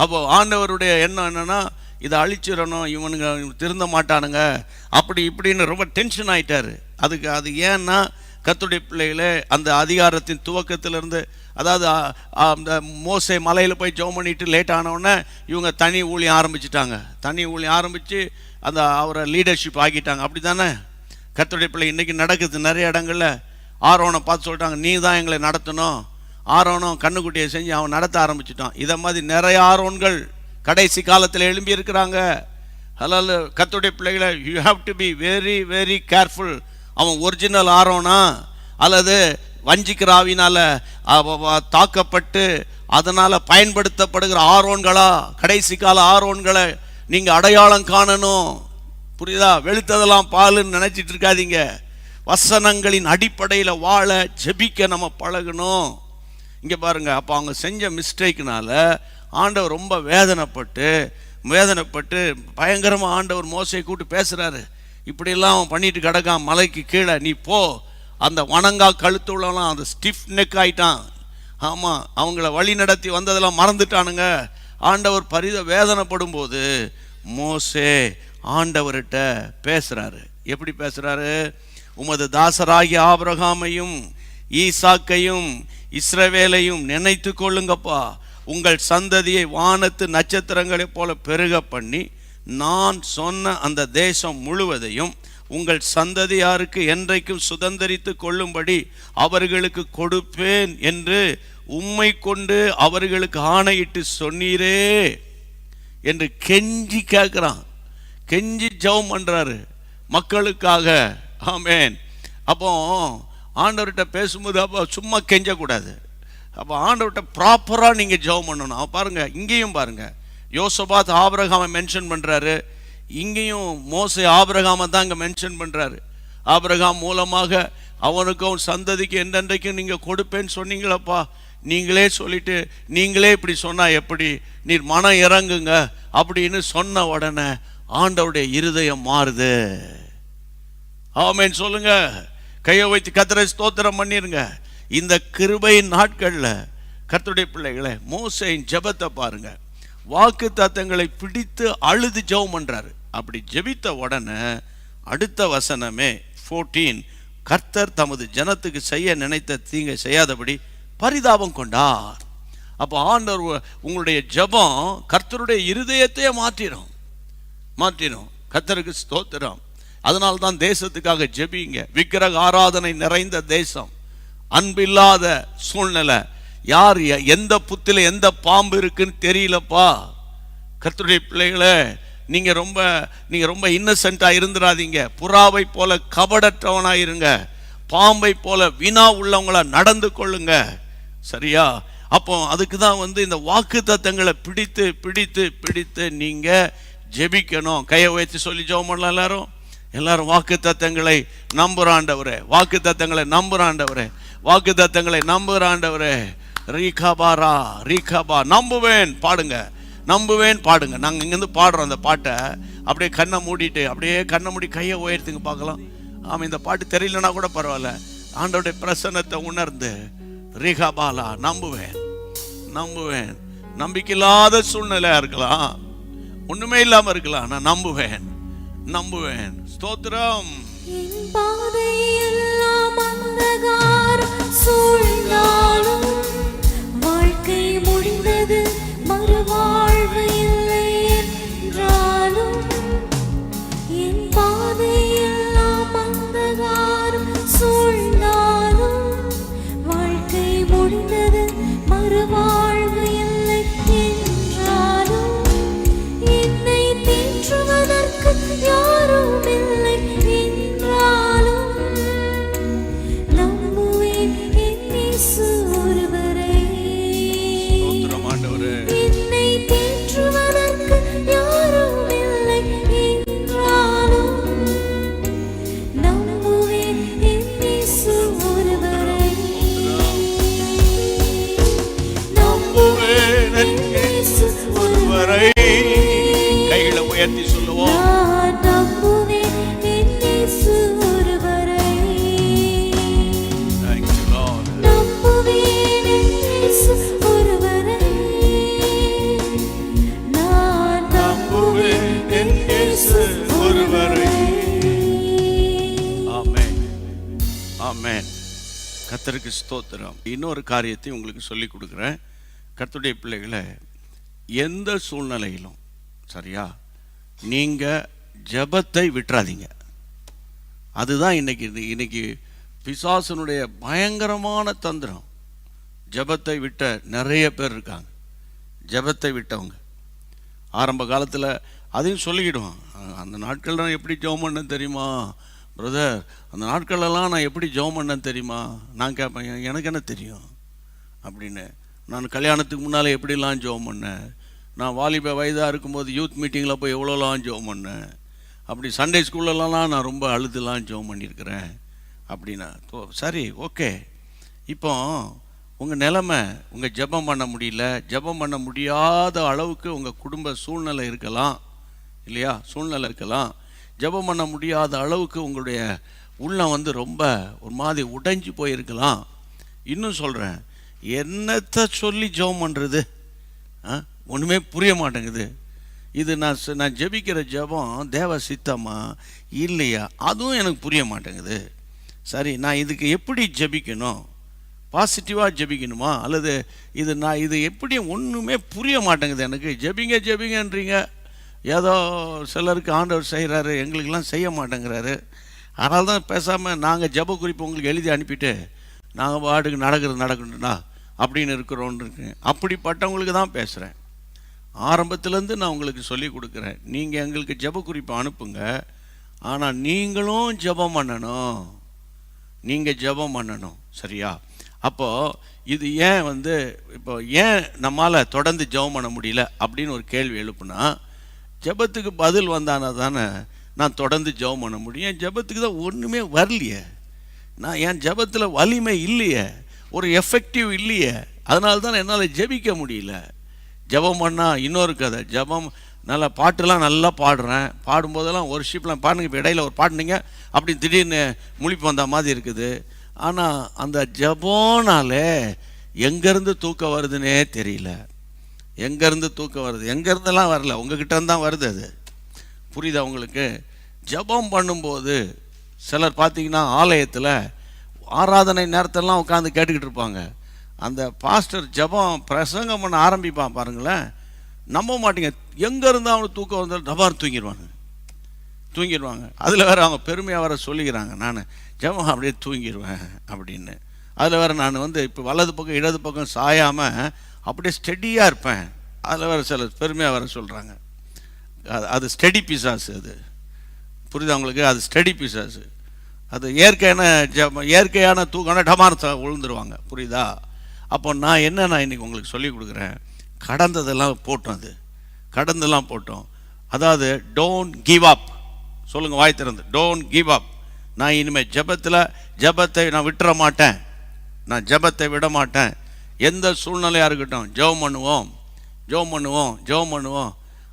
அப்போ ஆண்டவருடைய எண்ணம் என்னன்னா, இதை அழிச்சிடணும், இவனுங்க திருந்த மாட்டானுங்க அப்படி இப்படின்னு ரொம்ப டென்ஷன் ஆயிட்டாரு. அது ஏன்னா
கர்த்தருடைய பிள்ளைகளே, அந்த அதிகாரத்தின் துவக்கத்திலிருந்து, அதாவது அந்த மோசே மலையில் போய் ஜெபம் பண்ணிட்டு லேட் ஆனவுடனே இவங்க தனி ஊழியம் ஆரம்பிச்சிட்டாங்க. தனி ஊழியம் ஆரம்பித்து அந்த அவரை லீடர்ஷிப் ஆக்கிட்டாங்க. அப்படி தானே கர்த்தருடைய பிள்ளை இன்றைக்கி நடக்குது. நிறைய இடங்களில் ஆரோனை பார்த்து சொல்லிட்டாங்க, நீ தான் எங்களை நடத்தணும். ஆரோனும் கண்ணுக்குட்டியை செஞ்சு அவன் நடத்த ஆரம்பிச்சிட்டான். இதை மாதிரி நிறைய ஆரோன்கள் கடைசி காலத்தில் எழும்பி இருக்கிறாங்க. அதனால் கர்த்தருடைய பிள்ளைகளை, you have to be very very careful. அவன் ஒரிஜினல் ஆரோனா அல்லது வஞ்சிக்கிற ஆவினால் தாக்கப்பட்டு அதனால் பயன்படுத்தப்படுகிற ஆரோன்களா? கடைசி கால ஆரோன்களை நீங்கள் அடையாளம் காணணும். புரியுதா? வெளுத்ததெல்லாம் பாலுன்னு நினச்சிட்டு இருக்காதீங்க. வசனங்களின் அடிப்படையில் வாழ ஜெபிக்க நம்ம பழகணும். இங்கே பாருங்க, அப்போ அவங்க செஞ்ச மிஸ்டேக்னால ஆண்டவர் ரொம்ப வேதனைப்பட்டு பயங்கரமாக ஆண்டவர் மோசையை கூப்பிட்டு பேசுகிறாரு. இப்படியெல்லாம் அவன் பண்ணிட்டு கிடக்கான் மலைக்கு கீழே, நீ போ. அந்த வணங்கா கழுத்துள்ளலாம் அந்த ஸ்டிஃப் நெக் ஆயிட்டான். ஆமாம், அவங்கள வழி நடத்தி வந்ததெல்லாம் மறந்துட்டானுங்க. ஆண்டவர் வேதனைப்படும் போது மோசே ஆண்டவர்கிட்ட பேசுகிறாரு. எப்படி பேசுகிறாரு? உமது தாசராகிய ஆபிரகாமையும் ஈசாக்கையும் இஸ்ரவேலையும் நினைத்து கொள்ளுங்கப்பா. உங்கள் சந்ததியை வானத்து நட்சத்திரங்களைப் போல பெருக பண்ணி நான் சொன்ன அந்த தேசம் முழுவதையும் உங்கள் சந்ததியாருக்கு என்றைக்கும் சுதந்தரித்து கொள்ளும்படி அவர்களுக்கு கொடுப்பேன் என்று உம்மை கொண்டு அவர்களுக்கு ஆணையிட்டு சொன்னீரே என்று கெஞ்சி கேட்குறான். கெஞ்சி ஜெபம் பண்ணுறாரு மக்களுக்காக. ஆமேன். அப்போ ஆண்டவர்கிட்ட பேசும்போது அப்போ சும்மா கெஞ்சக்கூடாது. அப்போ ஆண்டவர்கிட்ட ப்ராப்பராக நீங்கள் ஜெபம் பண்ணணும். பாருங்கள், இங்கேயும் பாருங்கள், யோசபாத் ஆபிரகாமை மென்ஷன் பண்ணுறாரு. இங்கேயும் மோசே ஆபிரகாமை தான் இங்கே மென்ஷன் பண்ணுறாரு. ஆபிரகாம் மூலமாக அவனுக்கும் சந்ததிக்கு என்றென்றைக்கும் நீங்கள் கொடுப்பேன்னு சொன்னீங்களப்பா. நீங்களே சொல்லிட்டு நீங்களே இப்படி சொன்னால் எப்படி? நீர் மனம் இறங்குங்க அப்படின்னு சொன்ன உடனே ஆண்டவருடைய இருதயம் மாறுது. ஆமேன் சொல்லுங்க. கையை வைத்து கர்த்தரை ஸ்தோத்திரம் பண்ணிருங்க. இந்த கிருபையின் நாட்களில் கர்த்தருடைய பிள்ளைகளை, மோசேயின் ஜெபத்தை பாருங்க. வாக்கு தத்தங்களை பிடித்து அழுது ஜெபம் பண்றாரு. அப்படி ஜெபித்த உடனே அடுத்த வசனமே 14, கர்த்தர் தமது ஜனத்துக்கு செய்ய நினைத்த தீங்கை செய்யாதபடி பரிதாபம் கொண்டார். அப்போ ஆண்டவர் உங்களுடைய ஜெபம் கர்த்தருடைய இருதயத்தையே மாற்றிடும். கர்த்தருக்கு ஸ்தோத்திரம். அதனால தான் தேசத்துக்காக ஜெபிங்க. விக்கிரக ஆராதனை நிறைந்த தேசம், அன்பில்லாத சூழ்நிலை, யார் எந்த புத்தில எந்த பாம்பு இருக்குன்னு தெரியலப்பா. கர்த்தருடைய பிள்ளைகளே, நீங்க ரொம்ப இன்னசென்ட்டா இருந்துடாதீங்க. புறாவை போல கபடற்றவனா இருங்க. பாம்பை போல வினா உள்ளவங்களா நடந்து கொள்ளுங்க. சரியா? அப்போ அதுக்கு தான் இந்த வாக்கு தத்தங்களை பிடித்து பிடித்து பிடித்து நீங்க ஜெபிக்கணும். கையை உயர்த்தி சொல்லி ஜெபம் பண்ணலாம். எல்லாரும் வாக்கு தத்தங்களை நம்புறாண்டவரே, வாக்கு தத்தங்களை நம்புறாண்டவரே, வாக்கு தத்தங்களை நம்புறாண்டவரே. ரீகாபாரா ரீகாபா, நம்புவேன் பாடுங்க, நம்புவேன் பாடுங்க. நாங்கள் இங்கேருந்து பாடுறோம் அந்த பாட்டை. அப்படியே கண்ணை மூடிட்டு அப்படியே கண்ணை மூடி கையை உயர்த்துங்க பார்க்கலாம். ஆமாம், இந்த பாட்டு தெரியலன்னா கூட பரவாயில்ல. ஆண்டவருடைய பிரசன்னத்தை உணர்ந்து ரீகாபாலா, நம்புவேன் நம்புவேன். நம்பிக்கையில்லாத சூழ்நிலையா இருக்கலாம், ஒண்ணுமே இல்லாம இருக்கலாம், நான் நம்புவேன் நம்புவேன். ஸ்தோத்திரம்.
வாழ்க்கை முடிந்தது, மறுவாழ்வு இல்லை என்றாலும் என் பாதையெல்லாம் அந்தகாரம் சூழ்ந்தாலும் வாழ்க்கை முடிந்தது, மறுவாழ்வு இல்லை என்றாலும் என்னை தேற்றுவதற்கு யாரும் இல்லை என்றாலும் நம்புவேன் என் இயேசு ஒருவரை. என்னை தேற்றுவதற்கு யாரும் இல்லை என்றாலும் நம்புவேன் என் இயேசு ஒருவரை.
நம்புவேன் என் இயேசு ஒருவரை. கைகளை உயர்த்தி சொல்லுவோம்.
நான் நம்புவேன் என் இயேசு ஒருவரை.
Thank you, Lord.
நம்புவேன் என் இயேசு ஒருவரை. நான்
நம்புவேன் என் இயேசு ஒருவரை. ஆமென் ஆமென். கர்த்தருக்கு ஸ்தோத்திரம். இன்னொரு காரியத்தை உங்களுக்கு சொல்லி கொடுக்குறேன். கர்த்தருடைய பிள்ளைகளை, எந்த சூழ்நிலையிலும் சரியா நீங்கள் ஜெபத்தை விட்டுறாதீங்க. அதுதான் இன்னைக்கு பிசாசனுடைய பயங்கரமான தந்திரம். ஜெபத்தை விட்ட நிறைய பேர் இருக்காங்க. ஜெபத்தை விட்டவங்க ஆரம்ப காலத்தில் அதையும் சொல்லிக்கிடுவான். அந்த நாட்கள் நான் எப்படி ஜெபம் பண்ணேன் தெரியுமா பிரதர், அந்த நாட்களெல்லாம் நான் எப்படி ஜெபம் பண்ணேன் தெரியுமா? நான் கேட்பேன், எனக்கு என்ன தெரியும் அப்படின்னு. நான் கல்யாணத்துக்கு முன்னால் எப்படிலாம் ஜெபம் பண்ணேன், நான் வாலிப வயதாக இருக்கும்போது யூத் மீட்டிங்கில் போய் எவ்வளோலாம் ஜெபம் பண்ணேன், அப்படி சண்டே ஸ்கூல்லலாம் நான் ரொம்ப அழுதுலாம் ஜெபம் பண்ணியிருக்கிறேன் அப்படின்னா. சரி, ஓகே. இப்போ உங்கள் நிலைமை, உங்கள் ஜெபம் பண்ண முடியல, ஜெபம் பண்ண முடியாத அளவுக்கு உங்கள் குடும்ப சூழ்நிலை இருக்கலாம் இல்லையா? சூழ்நிலை இருக்கலாம். ஜெபம் பண்ண முடியாத அளவுக்கு உங்களுடைய உள்ளம் ரொம்ப ஒரு மாதிரி உடைஞ்சு போயிருக்கலாம். இன்னும் சொல்கிறேன், என்னத்தை சொல்லி ஜெபம் பண்ணுறது? ஒன்றுமே புரிய மாட்டேங்குது. இது நான் ஜெபிக்கிற ஜெபம் தேவ சித்தமா இல்லையா, அதுவும் எனக்கு புரிய மாட்டேங்குது. சரி, நான் இதுக்கு எப்படி ஜெபிக்கணும்? பாசிட்டிவாக ஜெபிக்கணுமா, அல்லது இது எப்படி ஒன்றுமே புரிய மாட்டேங்குது எனக்கு. ஜெபிங்கன்றீங்க, ஏதோ சிலருக்கு ஆண்டவர் செய்கிறாரு, எங்களுக்கெல்லாம் செய்ய மாட்டேங்கிறாரு. அதனால தான் பேசாமல் நாங்கள் ஜெப குறிப்பு உங்களுக்கு எழுதி அனுப்பிட்டு நாங்கள் பாட்டுக்கு நடக்கணும்னா அப்படின்னு இருக்கிறோன்னு இருக்கு. அப்படிப்பட்டவங்களுக்கு தான் பேசுகிறேன். ஆரம்பத்துலேருந்து நான் உங்களுக்கு சொல்லி கொடுக்குறேன், நீங்கள் எங்களுக்கு ஜெப குறிப்பு அனுப்புங்க, ஆனால் நீங்களும் ஜெபம் பண்ணணும். நீங்கள் ஜெபம் பண்ணணும், சரியா? அப்போது இது ஏன் நம்மால் தொடர்ந்து ஜெபம் பண்ண முடியல அப்படின்னு ஒரு கேள்வி எழுப்புனா, ஜெபத்துக்கு பதில் வந்தானா தானே நான் தொடர்ந்து ஜெபம் பண்ண முடியும். என் ஜெபத்துக்கு தான் ஒன்றுமே வரலையே, என் ஜெபத்தில் வலிமை இல்லையே, ஒரு எஃபெக்டிவ் இல்லையே, அதனால தான் என்னால் ஜெபிக்க முடியல. ஜெபம் பண்ணால் இன்னொரு கதை. ஜெபம் நல்லா பாட்டுலாம் நல்லா பாடுறேன், பாடும்போதெல்லாம் ஒர்ஷிப்லாம் பாடுங்க. இப்போ இடையில ஒரு பாடுனீங்க அப்படி திடீர்னு முழிப்பு வந்த மாதிரி இருக்குது. ஆனால் அந்த ஜெபம்னாலே எங்கேருந்து தூக்கம் வருதுன்னே தெரியல. எங்கேருந்து தூக்கம் வருது? எங்கேருந்தெல்லாம் வரல, உங்ககிட்ட தான் வருது. அது புரியுதா உங்களுக்கு? ஜெபம் பண்ணும்போது சிலர் பார்த்தீங்கன்னா ஆலயத்தில் ஆராதனை நேரத்தெல்லாம் உட்காந்து கேட்டுக்கிட்டு இருப்பாங்க. அந்த பாஸ்டர் ஜெபம் பிரசங்கம் பண்ண ஆரம்பிப்பான் பாருங்களேன், நம்ப மாட்டீங்க, எங்கே இருந்தால் அவனுக்கு தூக்கம் வந்தாலும் டபார் தூங்கிடுவாங்க. அதில் வேறு அவங்க பெருமையாக வர சொல்லிக்கிறாங்க, நான் ஜெபம் அப்படியே தூங்கிடுவேன் அப்படின்னு. அதில் வேறு நான் இப்போ வலது பக்கம் இடது பக்கம் சாயாமல் அப்படியே ஸ்டெடியாக இருப்பேன். அதில் வேறு சில பெருமையாக வர சொல்கிறாங்க. அது ஸ்டெடி பிசாசு. அது புரியுதா உங்களுக்கு? அது ஸ்டெடி பிசாசு. அது இயற்கையான தூக்கம் டமார் விழுந்துருவாங்க. புரியுதா? அப்போ நான் இன்றைக்கி உங்களுக்கு சொல்லி கொடுக்குறேன், கடந்ததெல்லாம் போட்டோம். அதாவது டோன்ட் கிவ் அப். சொல்லுங்கள் வாய் திறந்து, டோன்ட் கிவ் அப். நான் இனிமேல் ஜெபத்தை நான் விட்டுற மாட்டேன். நான் ஜெபத்தை விட மாட்டேன். எந்த சூழ்நிலையாக இருக்கட்டும் ஜெபம் பண்ணுவோம்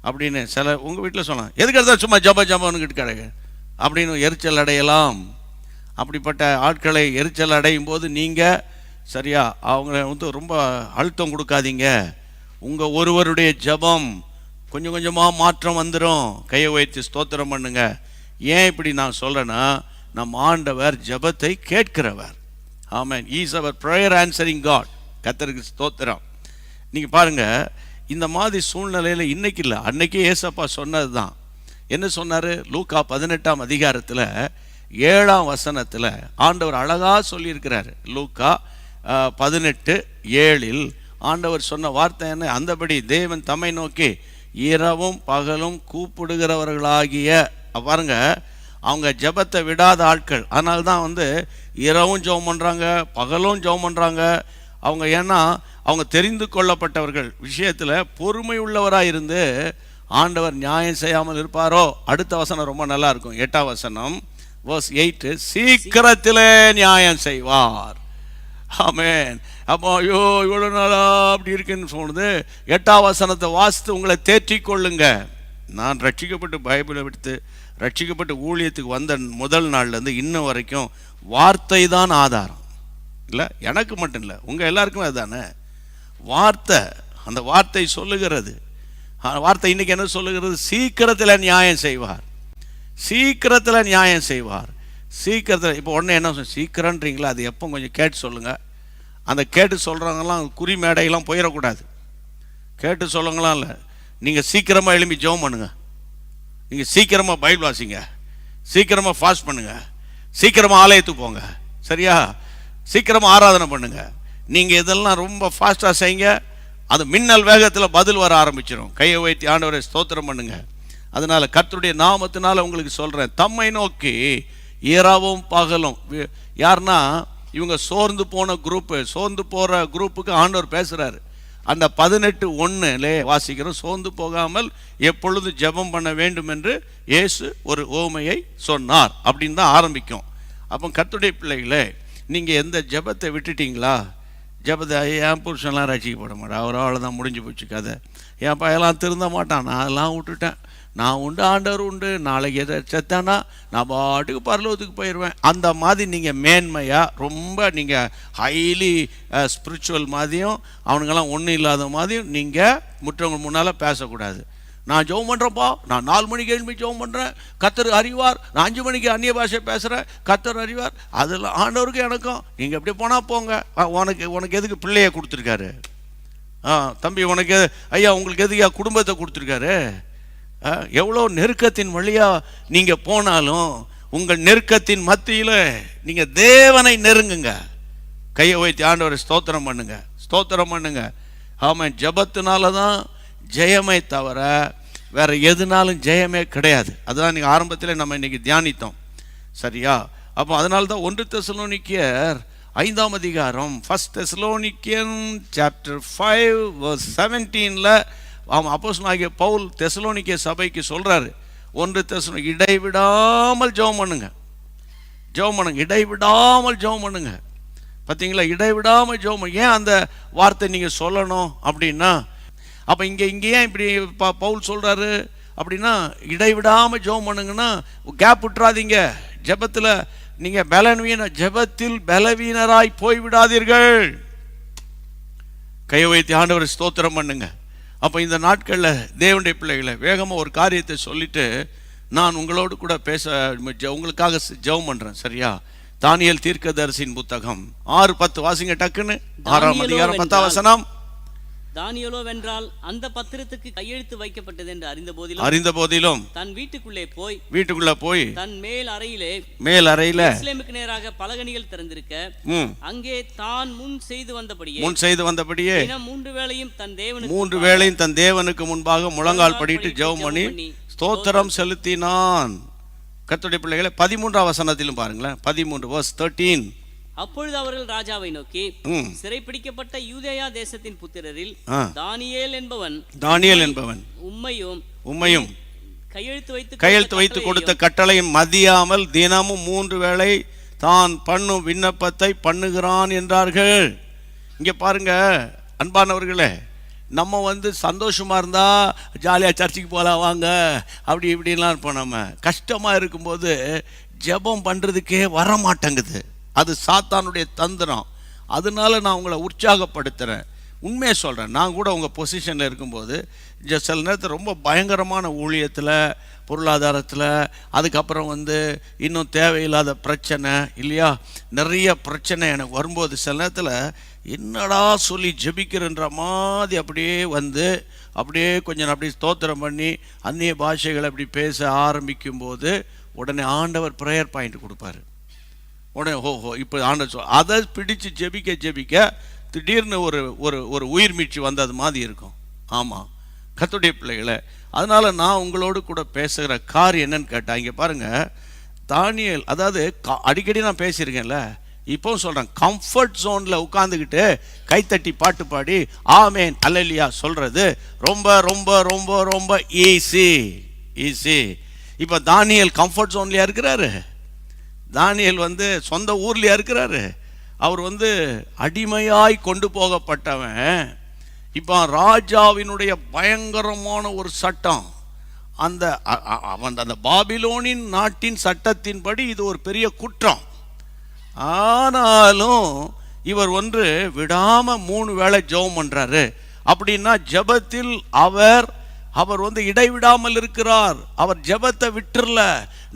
அப்படின்னு சில உங்கள் வீட்டில் சொல்லலாம், எதுக்கு எடுத்தால் சும்மா ஜெபம்னுக்கிட்டு கிடையாது அப்படின்னு எரிச்சல் அடையலாம். அப்படிப்பட்ட ஆட்களை எரிச்சல் அடையும் போது நீங்கள் சரியா அவங்கள ரொம்ப அழுத்தம் கொடுக்காதீங்க. உங்கள் ஒருவருடைய ஜெபம் கொஞ்சம் கொஞ்சமாக மாற்றம் வந்துடும். கையை வைத்து ஸ்தோத்திரம் பண்ணுங்க. ஏன் இப்படி நான் சொல்கிறேன்னா, நம் ஆண்டவர் ஜெபத்தை கேட்கிறவர். ஆமென். இஸ் அவர் ப்ரேயர் ஆன்சரிங் காட். கர்த்தருக்கு ஸ்தோத்திரம். நீங்கள் பாருங்கள், இந்த மாதிரி சூழ்நிலையில் இன்றைக்கி இல்லை, அன்றைக்கே ஏசப்பா சொன்னது தான். என்ன சொன்னார்? லூக்கா 18ஆம் அதிகாரத்தில் 7ஆம் வசனத்தில் ஆண்டவர் அழகாக சொல்லியிருக்கிறார். லூக்கா 18:7 ஆண்டவர் சொன்ன வார்த்தை என்ன? அந்தபடி தேவன் தம்மை நோக்கி இரவும் பகலும் கூப்பிடுகிறவர்களாகிய, பாருங்க, அவங்க ஜெபத்தை விடாத ஆட்கள். அதனால தான் இரவும் ஜெபம் பண்ணுறாங்க, பகலும் ஜெபம் பண்ணுறாங்க. அவங்க ஏன்னா அவங்க தெரிந்து கொள்ளப்பட்டவர்கள் விஷயத்தில் பொறுமை உள்ளவராக இருந்து ஆண்டவர் நியாயம் செய்யாமல் இருப்பாரோ? அடுத்த வசனம் ரொம்ப நல்லா இருக்கும். 8ஆம் வசனம் verse 8, சீக்கிரத்திலே நியாயம் செய்வார். ஆமென். அப்போ ஐயோ இவ்வளோ நாளா அப்படி இருக்குன்னு சொன்னது. 8ஆம் வசனத்தை வாசித்து உங்களை தேற்றிக் கொள்ளுங்க. நான் ரட்சிக்கப்பட்டு பைபிளை விடுத்து ரட்சிக்கப்பட்டு ஊழியத்துக்கு வந்த முதல் நாள்லேருந்து இன்னும் வரைக்கும் வார்த்தை தான் ஆதாரம். இல்லை, எனக்கு மட்டும் இல்லை, உங்கள் எல்லாருக்குமே அதுதானே வார்த்தை. அந்த வார்த்தை சொல்லுகிறது. வார்த்தை இன்னைக்கு என்ன சொல்லுகிறது? சீக்கிரத்தில் நியாயம் செய்வார்.
சீக்கிரத்தில் இப்போ உடனே என்ன சீக்கிரன்றீங்களா, அது எப்போ கொஞ்சம் கேட்டு சொல்லுங்கள். அந்த கேட்டு சொல்கிறவங்கலாம் குறி மேடையெல்லாம் போயிடக்கூடாது. கேட்டு சொல்லுங்களாம் இல்லை, நீங்கள் சீக்கிரமாக எழும்பி ஜெபம் பண்ணுங்க, நீங்கள் சீக்கிரமாக பைபிள் வாசிங்க, சீக்கிரமாக ஃபாஸ்ட் பண்ணுங்க, சீக்கிரமாக ஆலயத்துக்கு போங்க, சரியா, சீக்கிரமாக ஆராதனை பண்ணுங்க. நீங்கள் இதெல்லாம் ரொம்ப ஃபாஸ்ட்டாக செய்யுங்க, அது மின்னல் வேகத்தில் பதில் வர ஆரம்பிச்சிடும். கையை வைத்து ஆண்டவரை ஸ்தோத்திரம் பண்ணுங்க. அதனால கர்த்தருடைய நாமத்தினால உங்களுக்கு சொல்கிறேன், தம்மை நோக்கி இரவும் பகலும். யாருன்னா இவங்க சோர்ந்து போன குரூப்பு, சோர்ந்து போகிற குரூப்புக்கு ஆண்டவர் பேசுகிறாரு. அந்த 18:1 வாசிக்கிறோம், சோர்ந்து போகாமல் எப்பொழுது ஜெபம் பண்ண வேண்டும் என்று இயேசு ஒரு ஓமையை சொன்னார் அப்படின்னு தான் ஆரம்பிக்கும். அப்போ கர்த்தருடைய பிள்ளைகளே, நீங்கள் எந்த ஜெபத்தை விட்டுட்டீங்களா? ஜெபத்தை என் புருஷன்லாம் ரசிக்கப்பட மாட்டேன், அவரால் தான் முடிஞ்சு போச்சு கதை, என் பையெல்லாம் திருந்த மாட்டான், நான் அதெல்லாம் விட்டுட்டேன், நான் உண்டு ஆண்டவர் உண்டு, நாளைக்கு எதை செத்தானா நான் பாட்டுக்கு பரலோகத்துக்கு போயிடுவேன். அந்த மாதிரி நீங்கள் மேன்மையாக ரொம்ப நீங்கள் ஹைலி ஸ்பிரிச்சுவல் மாதிரியும் அவனுங்கெல்லாம் ஒன்றும் இல்லாத மாதிரியும் நீங்கள் முற்றவங்க முன்னால் பேசக்கூடாது. நான் ஜெபம் பண்ணுறப்பா, நான் 4 மணிக்கு எழுப்பி ஜெபம் பண்ணுறேன், கர்த்தர் அறிவார், நான் 5 மணிக்கு அந்நிய பாஷை பேசுகிறேன், கர்த்தர் அறிவார், அதெல்லாம் ஆண்டவருக்கு எனக்கும். நீங்கள் எப்படி போனால் போங்க, உனக்கு எதுக்கு பிள்ளையை கொடுத்துருக்காரு? தம்பி உனக்கு ஐயா உங்களுக்கு எதுக்கு குடும்பத்தை கொடுத்துருக்காரு? எவ்வளோ நெருக்கத்தின் வழியாக நீங்கள் போனாலும் உங்கள் நெருக்கத்தின் மத்தியில் நீங்கள் தேவனை நெருங்குங்க. கையை வைத்து ஆண்டவரை ஸ்தோத்திரம் பண்ணுங்க, ஸ்தோத்திரம் பண்ணுங்க. ஆமாம், ஜபத்தினால தான் ஜெயமே தவிர வேற எதுனாலும் ஜெயமே கிடையாது. அதுதான் நீங்கள் ஆரம்பத்தில் நம்ம இன்னைக்கு தியானித்தோம், சரியா? அப்போ அதனால தான் 1 தெசலோனிக்கேயர் 5ஆம் அதிகாரம் 1 தெசலோனிக்கன் சாப்டர் 5:17 அப்போஸ்தலனாகிய பவுல் தெசலோனிக்கே சபைக்கு சொல்றாரு, 1 தெசலோனிக்கே இடைவிடாமல் ஜெபம் பண்ணுங்க, ஜெபம் பண்ணுங்க, இடைவிடாமல் ஜெபம் பண்ணுங்க. பார்த்தீங்களா, இடைவிடாமல் ஜெபம். ஏன் அந்த வார்த்தை நீங்கள் சொல்லணும் அப்படின்னா, அப்போ இங்கே ஏன் இப்படி பவுல் சொல்கிறாரு அப்படின்னா, இடைவிடாமல் ஜெபம் பண்ணுங்கன்னா கேப் விட்டுறாதீங்க ஜெபத்தில். நீங்கள் ஜெபத்தில் பலவீனராய் போய்விடாதீர்கள். கையை வைத்து ஆண்டவரை ஸ்தோத்திரம் பண்ணுங்க. அப்போ இந்த நாட்களில் தேவனுடைய பிள்ளைகளை வேகமாக ஒரு காரியத்தை சொல்லிட்டு நான் உங்களோடு கூட உங்களுக்காக ஜெபம் பண்ணுறேன், சரியா? தானியேல் தீர்க்கதரிசியின் புத்தகம் 6:10 வாசிங்க டக்குன்னு. 6ஆம் அதிகாரம் 10ஆம் வசனம்.
தானியேலோ வென்றால் அந்த பத்திரத்துக்கு கையெழுத்து வைக்கப்பட்டது என்று அறிந்த போதிலும் தன் வீட்டுக்குள்ள போய் தன் மேல் அறையிலே எருசலேமுக்கு நேராக பலகணிகள் திறந்திருக்க அங்கே தான் முன் செய்து வந்தபடியே தினம் 3 வேளையும் தன் தேவனுக்கு முன்பாக முழங்கால் படிட்டு ஜெபம் பண்ணி ஸ்தோத்திரம் செலுத்தினான். கர்த்தருடைய பிள்ளைகளை 13ஆம் வசனத்திலும் பாருங்களேன், 13:13. அப்பொழுது அவர்கள் ராஜாவை நோக்கி, சிறைப்பிடிக்கப்பட்ட யூதேயா தேசத்தின் புத்திரரில் தானியேல் என்பவன் உம்மையும் கையெழுத்து வைத்து கொடுத்த கட்டளையும் மதியாமல் தினமும் 3 வேளை தான் பண்ணும் விண்ணப்பத்தை பண்ணுகிறான் என்றார்கள். இங்க பாருங்க அன்பானவர்களே, நம்ம சந்தோஷமா இருந்தா ஜாலியாக சர்ச்சுக்கு போகலாம் வாங்க அப்படி இப்படின்லாம் இருப்போம். நம்ம கஷ்டமா இருக்கும்போது ஜெபம் பண்றதுக்கே வர மாட்டேங்குது. அது சாத்தானுடைய தந்திரம். அதனால நான் உங்களை உற்சாகப்படுத்துகிறேன், உண்மையை சொல்கிறேன். நான் கூட உங்கள் பொசிஷனில் இருக்கும்போது சில நேரத்தில் ரொம்ப பயங்கரமான ஊழியத்தில், பொருளாதாரத்தில், அதுக்கப்புறம் இன்னும் தேவையில்லாத பிரச்சனை இல்லையா, நிறைய பிரச்சனை எனக்கு வரும்போது சில நேரத்தில் என்னடா சொல்லி ஜெபிக்கிறன்ற மாதிரி அப்படியே கொஞ்சம் அப்படியே ஸ்தோத்திரம் பண்ணி அந்நிய பாஷைகளை அப்படி பேச ஆரம்பிக்கும்போது உடனே ஆண்டவர் ப்ரேயர் பாயிண்ட் கொடுப்பாரு. உடனே இப்போ ஆண்டவர் அதை பிடிச்சு ஜெபிக்க திடீர்னு ஒரு உயிர் மீட்சி வந்தது மாதிரி இருக்கும். ஆமாம் கர்த்தருடைய பிள்ளைகளை, அதனால நான் உங்களோடு கூட பேசுகிற காரியம் என்னன்னு கேட்டால், இங்கே பாருங்க, தானியேல், அதாவது அடிக்கடி நான் பேசியிருக்கேன்ல, இப்போவும் சொல்கிறேன், கம்ஃபர்ட் ஜோனில் உட்காந்துக்கிட்டு கைத்தட்டி பாட்டு பாடி ஆமேன் அல்லேலூயா சொல்கிறது ரொம்ப ரொம்ப ரொம்ப ரொம்ப ஈஸி. இப்போ தானியேல் கம்ஃபர்ட் ஜோன்லையா இருக்கிறாரு? தானியேல் சொந்த ஊர்லையா இருக்கிறாரு? அவர் அடிமையாய் கொண்டு போகப்பட்டவன். இப்போ ராஜாவினுடைய பயங்கரமான ஒரு சட்டம், அந்த பாபிலோனின் நாட்டின் சட்டத்தின்படி இது ஒரு பெரிய குற்றம். ஆனாலும் இவர் விடாம 3 வேளை ஜெபம் பண்றாரு. அப்படின்னா ஜெபத்தில் அவர் இடைவிடாமல் இருக்கிறார். அவர் ஜெபத்தை விட்டுறல.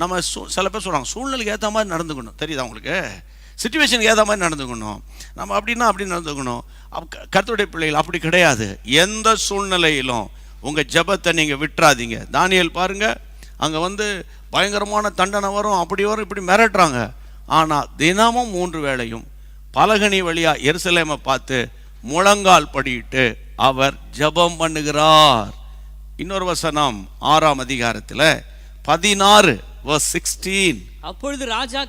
நம்ம சில பேர் சொல்கிறாங்க சூழ்நிலைக்கு ஏற்ற மாதிரி நடந்துக்கணும், தெரியுதா உங்களுக்கு? சிச்சுவேஷனுக்கு ஏற்ற மாதிரி நடந்துக்கணும், நம்ம அப்படின்னா அப்படி நடந்துக்கணும். கர்த்தருடைய பிள்ளைகள் அப்படி கிடையாது. எந்த சூழ்நிலையிலும் உங்கள் ஜெபத்தை நீங்கள் விட்டுறாதீங்க. தானியேல் பாருங்க, அங்கே பயங்கரமான தண்டனை வரும், அப்படி வரும், இப்படி மிரட்டுறாங்க. ஆனால் தினமும் 3 வேளையும் பலகனி வழியாக எருசலேமை பார்த்து முழங்கால் படியிட்டு அவர் ஜெபம் பண்ணுகிறார். இன்னொரு வசனம் 6ஆம் அதிகாரத்தில் 16:16.
அப்பொழுது ராஜா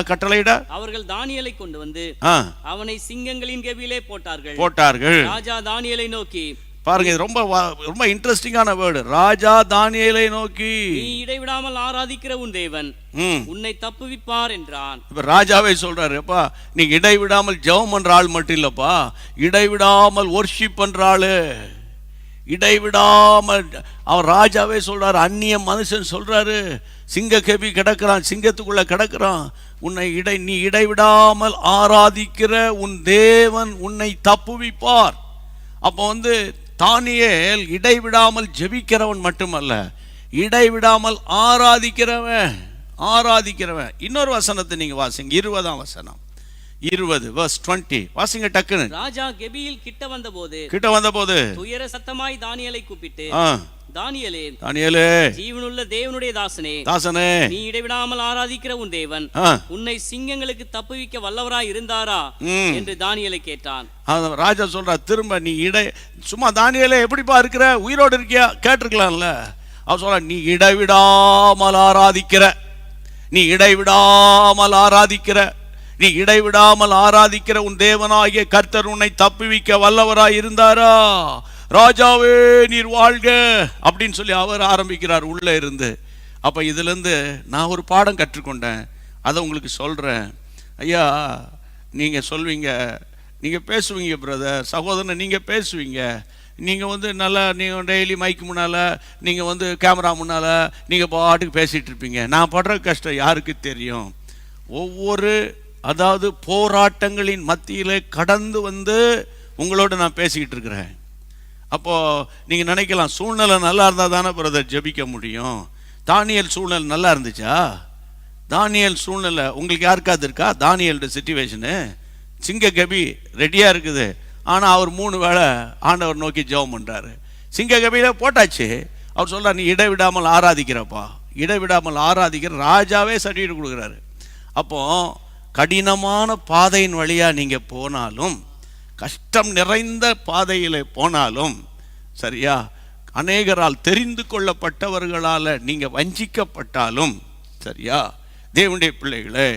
கட்டளையிட அவர்கள் தானியேலை கொண்டு வந்து அவனை சிங்கங்களின் கெபியிலே போட்டார்கள். ராஜா தானியேலை நோக்கி,
பாருங்க, இது ரொம்ப இன்ட்ரெஸ்டிங்கான வேர்டு. ராஜா தானியேலை நோக்கி,
நீ இடைவிடாமல் ஆராதிக்கிற உன் தேவன் உன்னை தப்புவிப்பார் என்றான்.
இப்ப ராஜாவே சொல்றாரு, அப்பா நீ இடைவிடாமல் ஜெபம் பண்ற ஆள் மட்டும் இல்லப்பா, இடைவிடாமல் வொர்ஷிப் பண்ற ஆளு, இடைவிடாமல். அவர் ராஜாவே சொல்றாரு, அந்நிய மனுஷன் சொல்றாரு, சிங்க கெபி கிடக்கிறான், சிங்கத்துக்குள்ள கிடக்கிறான், நீ இடைவிடாமல் ஆராதிக்கிற உன் தேவன் உன்னை தப்புவிப்பார். அப்போ தானியேல் இடைவிடாமல் ஜெபிக்கிறவன் மட்டுமல்ல, இடைவிடாமல் ஆராதிக்கிறவன். இன்னொரு வசனத்தை நீங்க வாசிங்க, 20ஆம் வசனம், 20:20 வாசிங்க டக்குன்னு.
ராஜா கெபியில் கிட்ட வந்தபோது துயர சத்தமாய் தானியேலை கூப்பிட்டு, தானியேலே, ஜீவனுள்ள தேவனுடைய தாசனே, நீ இடைவிடாமல் ஆராதிக்கிற உன் தேவன் உன்னை சிங்கங்களுக்கு தப்புவிக்க வல்லவராய் இருந்தாரா என்று தானியேலை கேட்டான்.
ராஜா சொல்றார் திரும்ப, நீ சும்மா தானியேலே எப்படிப்பா இருக்கிற, உயிரோடு இருக்கியா கேட்டிருக்கலாம்ல. அவர் சொல்ற, நீ இடைவிடாமல் ஆராதிக்கிற உன் தேவனாகிய கர்த்தர் உன்னை தப்புவிக்க வல்லவராய் இருந்தாரா, ராஜாவே நீர் வாழ்க அப்படின்னு சொல்லி அவர் ஆரம்பிக்கிறார் உள்ள இருந்து. அப்ப இதுல இருந்து நான் ஒரு பாடம் கற்றுக்கொண்டேன், அதை உங்களுக்கு சொல்றேன். ஐயா, நீங்க சொல்வீங்க, நீங்க பேசுவீங்க பிரதர், சகோதரன், நீங்க பேசுவீங்க, நீங்க நல்லா நீங்க டெய்லி மைக்கு முன்னால, நீங்க கேமரா முன்னால நீங்க பாட்டுக்கு பேசிட்டு இருப்பீங்க. நான் படுற கஷ்டம் யாருக்கு தெரியும்? ஒவ்வொரு போராட்டங்களின் மத்தியிலே கடந்து உங்களோட நான் பேசிக்கிட்டு இருக்கிறேன். அப்போ நீங்க நினைக்கலாம், சூழ்நிலை நல்லா இருந்தா தானே பிரதர் ஜெபிக்க முடியும். தானியேல் சூழ்நிலை நல்லா இருந்துச்சா? தானியேல் சூழ்நிலை உங்களுக்கு யாருக்காவது இருக்கா? தானியேலோட சிச்சுவேஷனு, சிங்க கபி ரெடியா இருக்குது, ஆனா அவர் 3 வேளை ஆண்டவர் நோக்கி ஜெபம் பண்றாரு. சிங்க கபியில போட்டாச்சு. அவர் சொல்றார், நீ இடைவிடாமல் ஆராதிக்கிற ராஜாவே சர்டிஃபிகேட் கொடுக்குறாரு. அப்போ கடினமான பாதையின் வழியா நீங்க போனாலும், கஷ்டம் நிறைந்த பாதையில போனாலும், சரியா, அநேகரால் தெரிந்து கொள்ளப்பட்டவர்களால நீங்க வஞ்சிக்கப்பட்டாலும், சரியா, தேவனுடைய பிள்ளைகளே,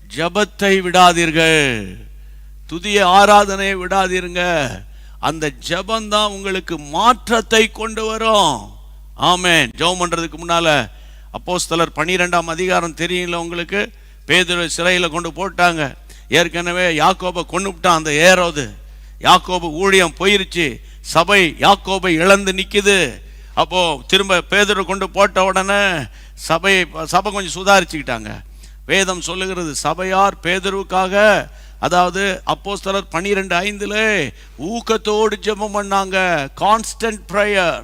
ஜபத்தை விடாதீர்கள், துதிய ஆராதனையை விடாதீருங்க. அந்த ஜபந்தான் உங்களுக்கு மாற்றத்தை கொண்டு வரும். ஆமென். ஜெபம் பண்றதுக்கு முன்னால அப்போஸ்தலர் 12ஆம் அதிகாரம் தெரியுங்களா உங்களுக்கு? பேதுரு சிறையில் கொண்டு போட்டாங்க. ஏற்கனவே யாக்கோபை கொன்னுவிட்டான் அந்த ஏரோது. யாக்கோபு ஊழியம் போயிருச்சு, சபை யாக்கோபை இழந்து நிக்குது. அப்போ திரும்ப பேதுரு கொண்டு போட்ட உடனே சபை கொஞ்சம் சுதாரிச்சுக்கிட்டாங்க. வேதம் சொல்லுகிறது, சபையார் பேதுருவுக்காக, அதாவது அப்போஸ்தலர் 12:5 ஊக்கத்தோடு ஜெபம் பண்ணாங்க. கான்ஸ்டன்ட் பிரேயர்,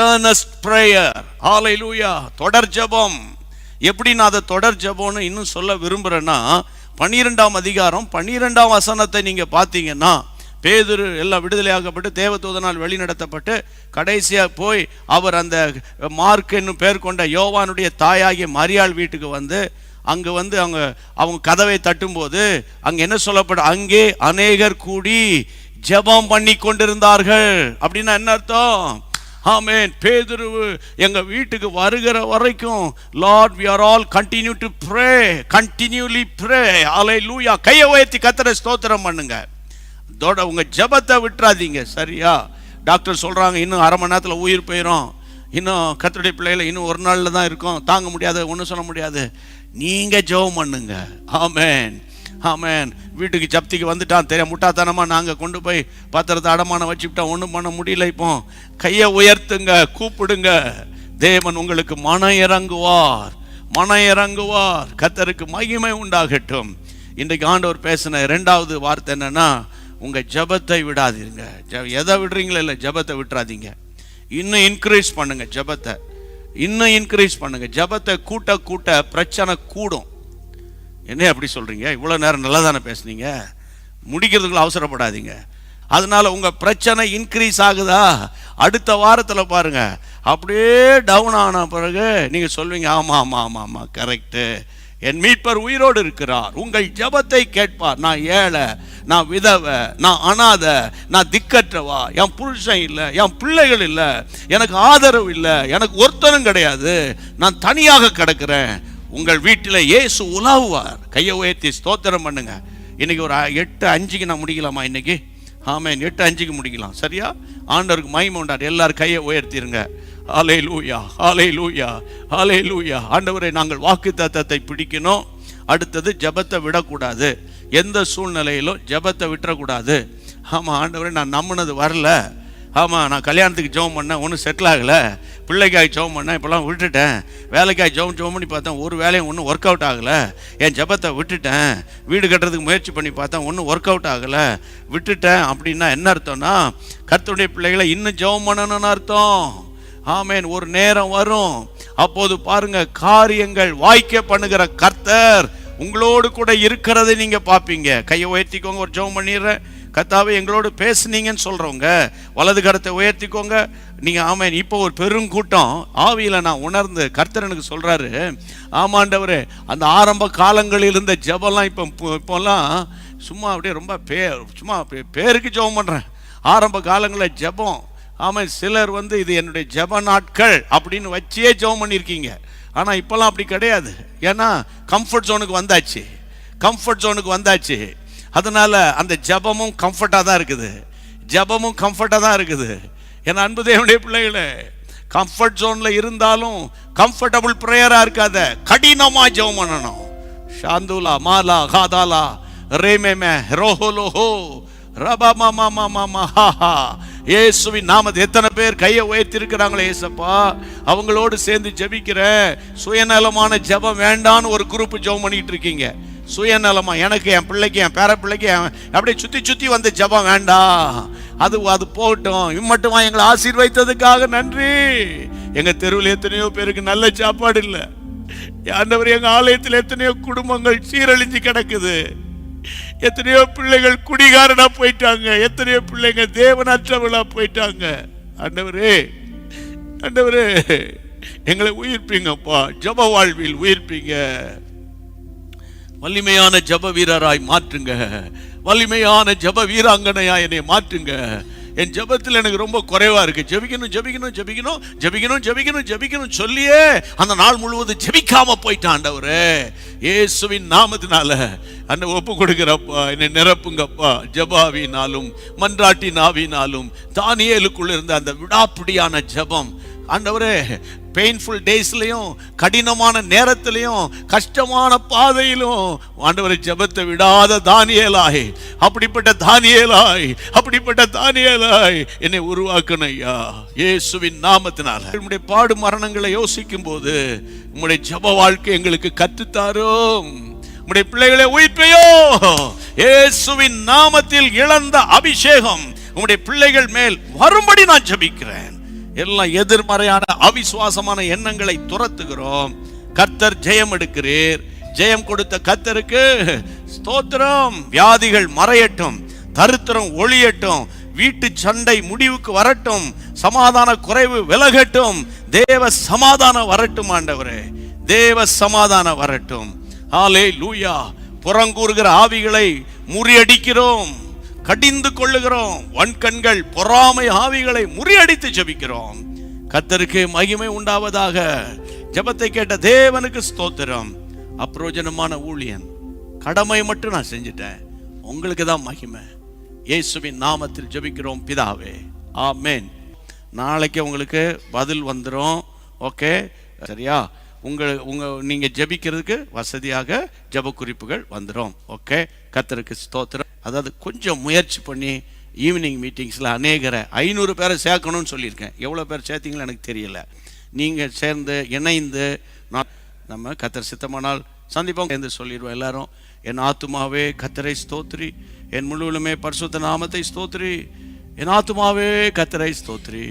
earnest prayer, ஹalleluya, தொடர் ஜெபம். எப்படி நான் அதை தொடர் ஜெபம்னு இன்னும் சொல்ல விரும்புறேன்னா, 12ஆம் அதிகாரம் 12ஆம் வசனத்தை நீங்க பார்த்தீங்கன்னா, பேதுரு எல்லாம் விடுதலையாகப்பட்டு தேவதூதனால் வழி நடத்தப்பட்டு கடைசியா போய் அவர் அந்த மார்க் என்னும் பேர் கொண்ட யோவானுடைய தாயாகிய மரியாள் வீட்டுக்கு அங்க அவங்க கதவை தட்டும்போது அங்க என்ன சொல்லப்பட, அங்கே அநேகர் கூடி ஜெபம் பண்ணி கொண்டிருந்தார்கள். அப்படின்னா என்ன அர்த்தம்? ஆமென். பேதுரு எங்க வீட்டுக்கு வருகிற வரைக்கும், Lord, we are all continue to pray, continually pray, hallelujah. கையை உயர்த்தி கர்த்தரை ஸ்தோத்திரம் பண்ணுங்க. உங்க ஜெபத்தை விட்டுறாதீங்க, சரியா? டாக்டர் சொல்றாங்க இன்னும் அரை மணி நேரத்தில் உயிர் போயிடும், இன்னும் கர்த்தருடைய பிள்ளைகளை இன்னும் ஒரு நாள்ல தான் இருக்கும், தாங்க முடியாது, ஒன்றும் சொல்ல முடியாது. நீங்க ஜெபம் பண்ணுங்க. ஆமென், ஆமென். வீட்டுக்கு ஜப்திக்கு வந்துட்டான் தெரியும், முட்டாத்தனமா நாங்க கொண்டு போய் பத்திரத்தை அடமானம் வச்சுக்கிட்டோம், ஒன்றும் பண்ண முடியல. இப்போ கையை உயர்த்துங்க, கூப்பிடுங்க. தேவன் உங்களுக்கு மனம் இறங்குவார். கர்த்தருக்கு மகிமை உண்டாகட்டும். இன்றைக்கு ஆண்டவர் பேசின 2வது வார்த்தை என்னன்னா, உங்க ஜெபத்தை விடாதீங்க. எதை விடுறீங்களோ இல்லை, ஜெபத்தை விட்டுறாதீங்க. இன்னும் இன்க்ரீஸ் பண்ணுங்க ஜெபத்தை. இன்னும் இன்க்ரீஸ் பண்ணுங்க. ஜெபத்தை கூட்ட கூட்ட பிரச்சனை கூடும். என்ன அப்படி சொல்றீங்க? இவ்வளவு நேரம் நல்லா தானே பேசுனீங்க, முடிக்கிறதுக்குள்ள அவசரப்படாதீங்க. அதனால உங்க பிரச்சனை இன்க்ரீஸ் ஆகுதா, அடுத்த வாரத்துல பாருங்க அப்படியே டவுன் ஆன பிறகு நீங்க சொல்வீங்க, ஆமா ஆமா ஆமா ஆமா கரெக்ட், என் மீட்பர் உயிரோடு இருக்கிறார், உங்கள் ஜெபத்தை கேட்பார். நான் ஏழை, நான் விதவை, நான் அனாதை, நான் திக்கற்றவா, என் புருஷன் இல்லை, என் பிள்ளைகள் இல்லை, எனக்கு ஆதரவு இல்லை, எனக்கு ஒருத்தனும் கிடையாது, நான் தனியாக கிடக்கிறேன். உங்கள் வீட்டில் இயேசு உலாவுவார். கையை உயர்த்தி ஸ்தோத்திரம் பண்ணுங்க. இன்னைக்கு ஒரு 8:05 நான் முடிக்கலாமா? இன்னைக்கு ஆமென், 8:05 முடிக்கலாம். சரியா? ஆண்டவருக்கு மகிமை உண்டார். எல்லாரும் கையை உயர்த்திருங்க. ஹல்லேலூயா, ஹல்லேலூயா, ஹல்லேலூயா. ஆண்டவரே, நாங்கள் வாக்குத்தத்தத்தை பிடிக்கணும். அடுத்தது ஜெபத்தை விடக்கூடாது. எந்த சூழ்நிலையிலும் ஜெபத்தை விட்டுறக்கூடாது. ஆமாம் ஆண்டவரே, நான் நம்பினது வரல. ஆமாம், நான் கல்யாணத்துக்கு ஜெபம் பண்ணேன், ஒன்றும் செட்டில் ஆகலை. பிள்ளைக்காய் ஜெபம் பண்ணேன், இப்போலாம் விட்டுட்டேன். வேலைக்காய் ஜெபம் பண்ணி பார்த்தேன், ஒரு வேலையும் ஒன்றும் ஒர்க் அவுட் ஆகலை. என் ஜெபத்தை விட்டுட்டேன். வீடு கட்டுறதுக்கு முயற்சி பண்ணி பார்த்தேன், ஒன்றும் ஒர்க் அவுட் ஆகலை, விட்டுட்டேன். அப்படின்னா என்ன அர்த்தம்னா, கர்த்தருடைய பிள்ளைகளை இன்னும் ஜெபம் பண்ணணும்னு அர்த்தம். ஆமென். ஒரு நேரம் வரும், அப்போது பாருங்க, காரியங்கள் வாய்க்க பண்ணுகிற கர்த்தர் உங்களோடு கூட இருக்கிறதை நீங்க பார்ப்பீங்க. கையை உயர்த்திக்கோங்க, ஒரு ஜெபம் பண்ணிடுறேன். கர்த்தாவே, எங்களோடு பேசுனீங்கன்னு சொல்றவங்க வலது கரத்தை உயர்த்திக்கோங்க. நீங்க ஆமென். இப்போ ஒரு பெருங்கூட்டம் ஆவியில நான் உணர்ந்து கர்த்தர் எனக்கு சொல்றாரு, ஆமாண்டவரே, அந்த ஆரம்ப காலங்களில் இருந்த ஜெபம்லாம் இப்போல்லாம் சும்மா அப்படியே ரொம்ப சும்மா பேருக்கு ஜெபம் பண்றேன். ஆரம்ப காலங்களில் ஜெபம், ஆமாம், சிலர் இது என்னுடைய ஜெப நாட்கள் அப்படின்னு வச்சே ஜெபம் பண்ணியிருக்கீங்க. ஆனால் இப்போல்லாம் அப்படி கிடையாது. ஏன்னா கம்ஃபர்ட் ஜோனுக்கு வந்தாச்சு, கம்ஃபர்ட் ஜோனுக்கு வந்தாச்சு. அதனால அந்த ஜெபமும் கம்ஃபர்ட்டாக தான் இருக்குது, ஜெபமும் கம்ஃபர்ட்டாக தான் இருக்குது. ஏன்னா அன்பு தேவனுடைய பிள்ளைகளே, கம்ஃபர்ட் ஜோனில் இருந்தாலும் கம்ஃபர்டபுள் ப்ரேயராக இருக்காத, கடினமாக ஜெபம் பண்ணணும். ஷாந்துலா மாலா காதாலா ரேமேமே ரோஹோலோஹோ ரபா மாமா மாமா மஹா. இயேசுவின் நாமத்தை எத்தனை பேர் கையை உயர்த்திருக்கிறாங்களே ஏசப்பா, அவங்களோடு சேர்ந்து ஜெபிக்கிற. சுயநலமான ஜெபம் வேண்டான்னு ஒரு குரூப் ஜெபம் பண்ணிட்டு இருக்கீங்க. சுயநலமா, எனக்கு, என் பிள்ளைக்கு, என் பேர பிள்ளைக்கு அப்படியே சுத்தி சுத்தி வந்து ஜெபம் வேண்டாம். அது போகட்டும். இம்மட்டுமா எங்களை ஆசீர்வதித்ததுக்காக நன்றி. எங்க தெருவில் எத்தனையோ பேருக்கு நல்ல சாப்பாடு இல்லை. ஆண்டவர், எங்க ஆலயத்தில் எத்தனையோ குடும்பங்கள் சீரழிஞ்சு கிடக்குது. எத்தனையோ பிள்ளைகள் குடிகாரனா போயிட்டாங்க, எத்தனையோ பிள்ளைங்க தேவனற்றவளா போயிட்டாங்க. ஆண்டவரே, ஆண்டவரே, எங்களை உயிர்ப்பீங்கப்பா, ஜெப வாழ்வில் உயிர்ப்பீங்க. வலிமையான ஜெப வீரராய் மாற்றுங்க, வலிமையான ஜெப வீராங்கனையா என்னை மாற்றுங்க. என் ஜெபத்தில் எனக்கு ரொம்ப குறைவா இருக்கு. ஜெபிக்கணும் ஜெபிக்கணும் ஜெபிக்கணும் ஜெபிக்கணும் ஜெபிக்கணும் ஜெபிக்கணும் சொல்லியே அந்த நாள் முழுவதும் ஜெபிக்காம போயிட்டான். ஆண்டவரே, இயேசுவின் நாமத்தினால அன்னை ஒப்பு கொடுக்கிறப்பா, என்னை நிரப்புங்கப்பா. ஜெபாவினாலும் மன்றாட்டின் ஆவினாலும் தானியேலுக்குள்ள இருந்த அந்த விடாப்பிடியான ஜெபம், ஆண்டவரே, பெயின்ஃபுல் டேஸ்லையும் கடினமான நேரத்திலையும் கஷ்டமான பாதையிலும் ஆண்டவரை ஜெபத்தை விடாத தானியேலாய், அப்படிப்பட்ட தானியேலாய், அப்படிப்பட்ட தானியேலாய் என்னை உருவாக்கணும் ஐயா, இயேசுவின் நாமத்தினால. உம்முடைய பாடு மரணங்களை யோசிக்கும் போது உம்முடைய ஜெப வாழ்க்கை எங்களுக்கு கற்றுத்தாரும். உம்முடைய பிள்ளைகளை உயிர்ப்பையோ இயேசுவின் நாமத்தில் இழந்த அபிஷேகம் உம்முடைய பிள்ளைகள் மேல் வரும்படி நான் ஜெபிக்கிறேன். எல்லாம் எதிர்மறையான அவிசுவாசமான எண்ணங்களை துரத்துகிறோம். கர்த்தர் ஜெயம் எடுக்கிறீர். ஜெயம் கொடுத்த கர்த்தருக்கு ஸ்தோத்திரம். வியாதிகள் மறையட்டும், தரித்திரம் ஒழியட்டும், வீட்டு சண்டை முடிவுக்கு வரட்டும், சமாதான குறைவு விலகட்டும், தேவ சமாதானம் வரட்டும். ஆண்டவரே, தேவ சமாதானம் வரட்டும். ஹல்லேலூயா. புறங்கூறுகிற ஆவிகளை முறியடிக்கிறோம், கடிந்து கொள்ளுகிறோம். வன்கண்கள் பொறாமை ஆவிகளை முறியடித்து ஜெபிக்கிறோம். கர்த்தருக்கு மகிமை உண்டாவதாக. ஜெபத்தை கேட்ட தேவனுக்கு ஸ்தோத்திரம். அப்பிரோஜனமான ஊழியன், கடமை மட்டும் நான் செஞ்சிட்டேன், உங்களுக்கு தான் மகிமை. இயேசுவின் நாமத்தில் ஜெபிக்கிறோம் பிதாவே, ஆமென். நாளைக்கு உங்களுக்கு பதில் வந்துடும். ஓகே, சரியா? நீங்கள் ஜெபிக்கிறதுக்கு வசதியாக ஜெப குறிப்புகள் வந்துடும். ஓகே, கர்த்தருக்கு ஸ்தோத்திரம். அதாவது கொஞ்சம் முயற்சி பண்ணி ஈவினிங் மீட்டிங்ஸில் அநேகரை 500 பேரை சேர்க்கணும்னு சொல்லியிருக்கேன். எவ்வளோ பேர் சேர்த்தீங்களோ எனக்கு தெரியல. நீங்கள் சேர்ந்து இணைந்து நம்ம கர்த்தர் சித்தமானால் சந்திப்போம் என்று சொல்லிடுவோம். எல்லாரும், என் ஆத்துமாவே கர்த்தரை ஸ்தோத்திரி, என் முழுவதுமே பரிசுத்த நாமத்தை ஸ்தோத்திரி, என் ஆத்துமாவே கர்த்தரை ஸ்தோத்திரி,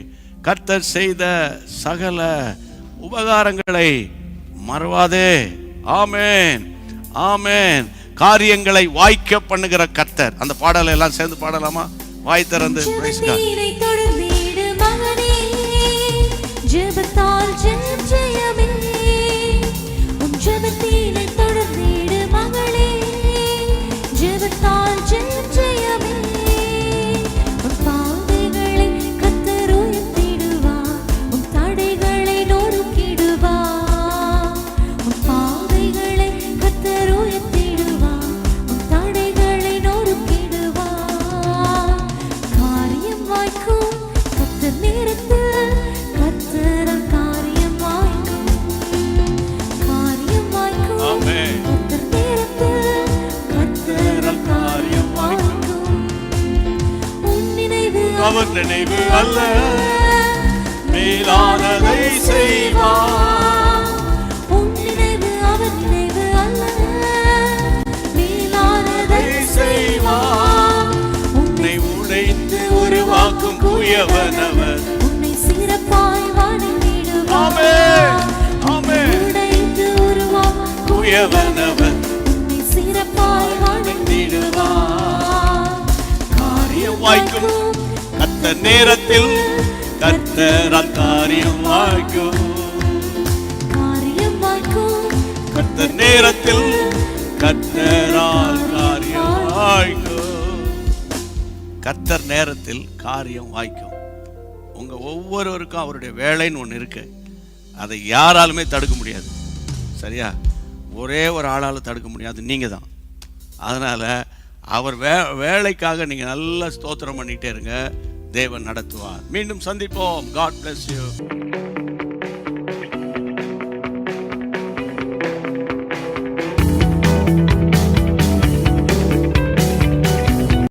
கர்த்தர் செய்த சகல உபகாரங்களை மறவாதே. ஆமென், ஆமென். காரியங்களை வாய்க்க பண்ணுகிற கர்த்தர். அந்த பாடலை எல்லாம் சேர்ந்து பாடலாமா? வாய் திறந்து praise God.
ஜெபத்தினை தொடர்ந்திடு மகனே, ஜெபத்தால் ஜெயம் ஜெயமே. உன் ஜெபத்தினை தொடர்ந்திடு மகளே, ஜெபத்தால் ஜெயம் ஜெயமே. உன் பாதைகளை கர்த்தர் உயர்த்திடுவார், உன் தடைகளை நொறுக்கிடுவார். உன் பாதைகளை கர்த்தர் உயர்த்திடுவார், உன் தடைகளை நொறுக்கிடுவார். காரியம் வாய்க்கும் கர்த்தர் நேரத்தில், கர்த்தரால் காரியம் வாய்க்கும். காரியம் வாய்க்கும்
ஆமென்.
கர்த்தர் நேரத்தில், கர்த்தரால் காரியம் வாய்க்கும். உன் நினைவு
அவர் நினைவு அல்ல, மேலானதை செய்வார்.
உன் நினைவு அவர் நினைவு அல்ல, மேலானதை செய்வார்.
உன்னை உடைத்து உருவாக்கும் குயவனவர்.
உன்னை சிறப்பாய் வணங்கிடுவார்.
ஆமென், ஆமென்.
உடைத்து உருவாக்கும்
குயவனவர்
உன்னை சிறப்பாய் வணங்கிடுவார்.
காரியம் வாய்க்கும் கர்த்தர் நேரத்தில், கர்த்தரால் காரியம் வாய்க்கும்.
காரியம் வாய்க்கும்
கர்த்தர் நேரத்தில், கர்த்தரால் காரியம் வாய்க்கும். கர்த்தர் நேரத்தில் காரியம் வாய்க்கும். உங்க ஒவ்வொருவருக்கும் அவருடைய வேலைன்னு ஒன்று இருக்கு. அதை யாராலுமே தடுக்க முடியாது. சரியா? ஒரே ஒரு ஆளால் தடுக்க முடியாது, நீங்க தான். அதனால அவர் வேலைக்காக நீங்க நல்லா ஸ்தோத்திரம் பண்ணிட்டே இருங்க. தேவன் நடத்துவார். மீண்டும் சந்திப்போம். God bless you.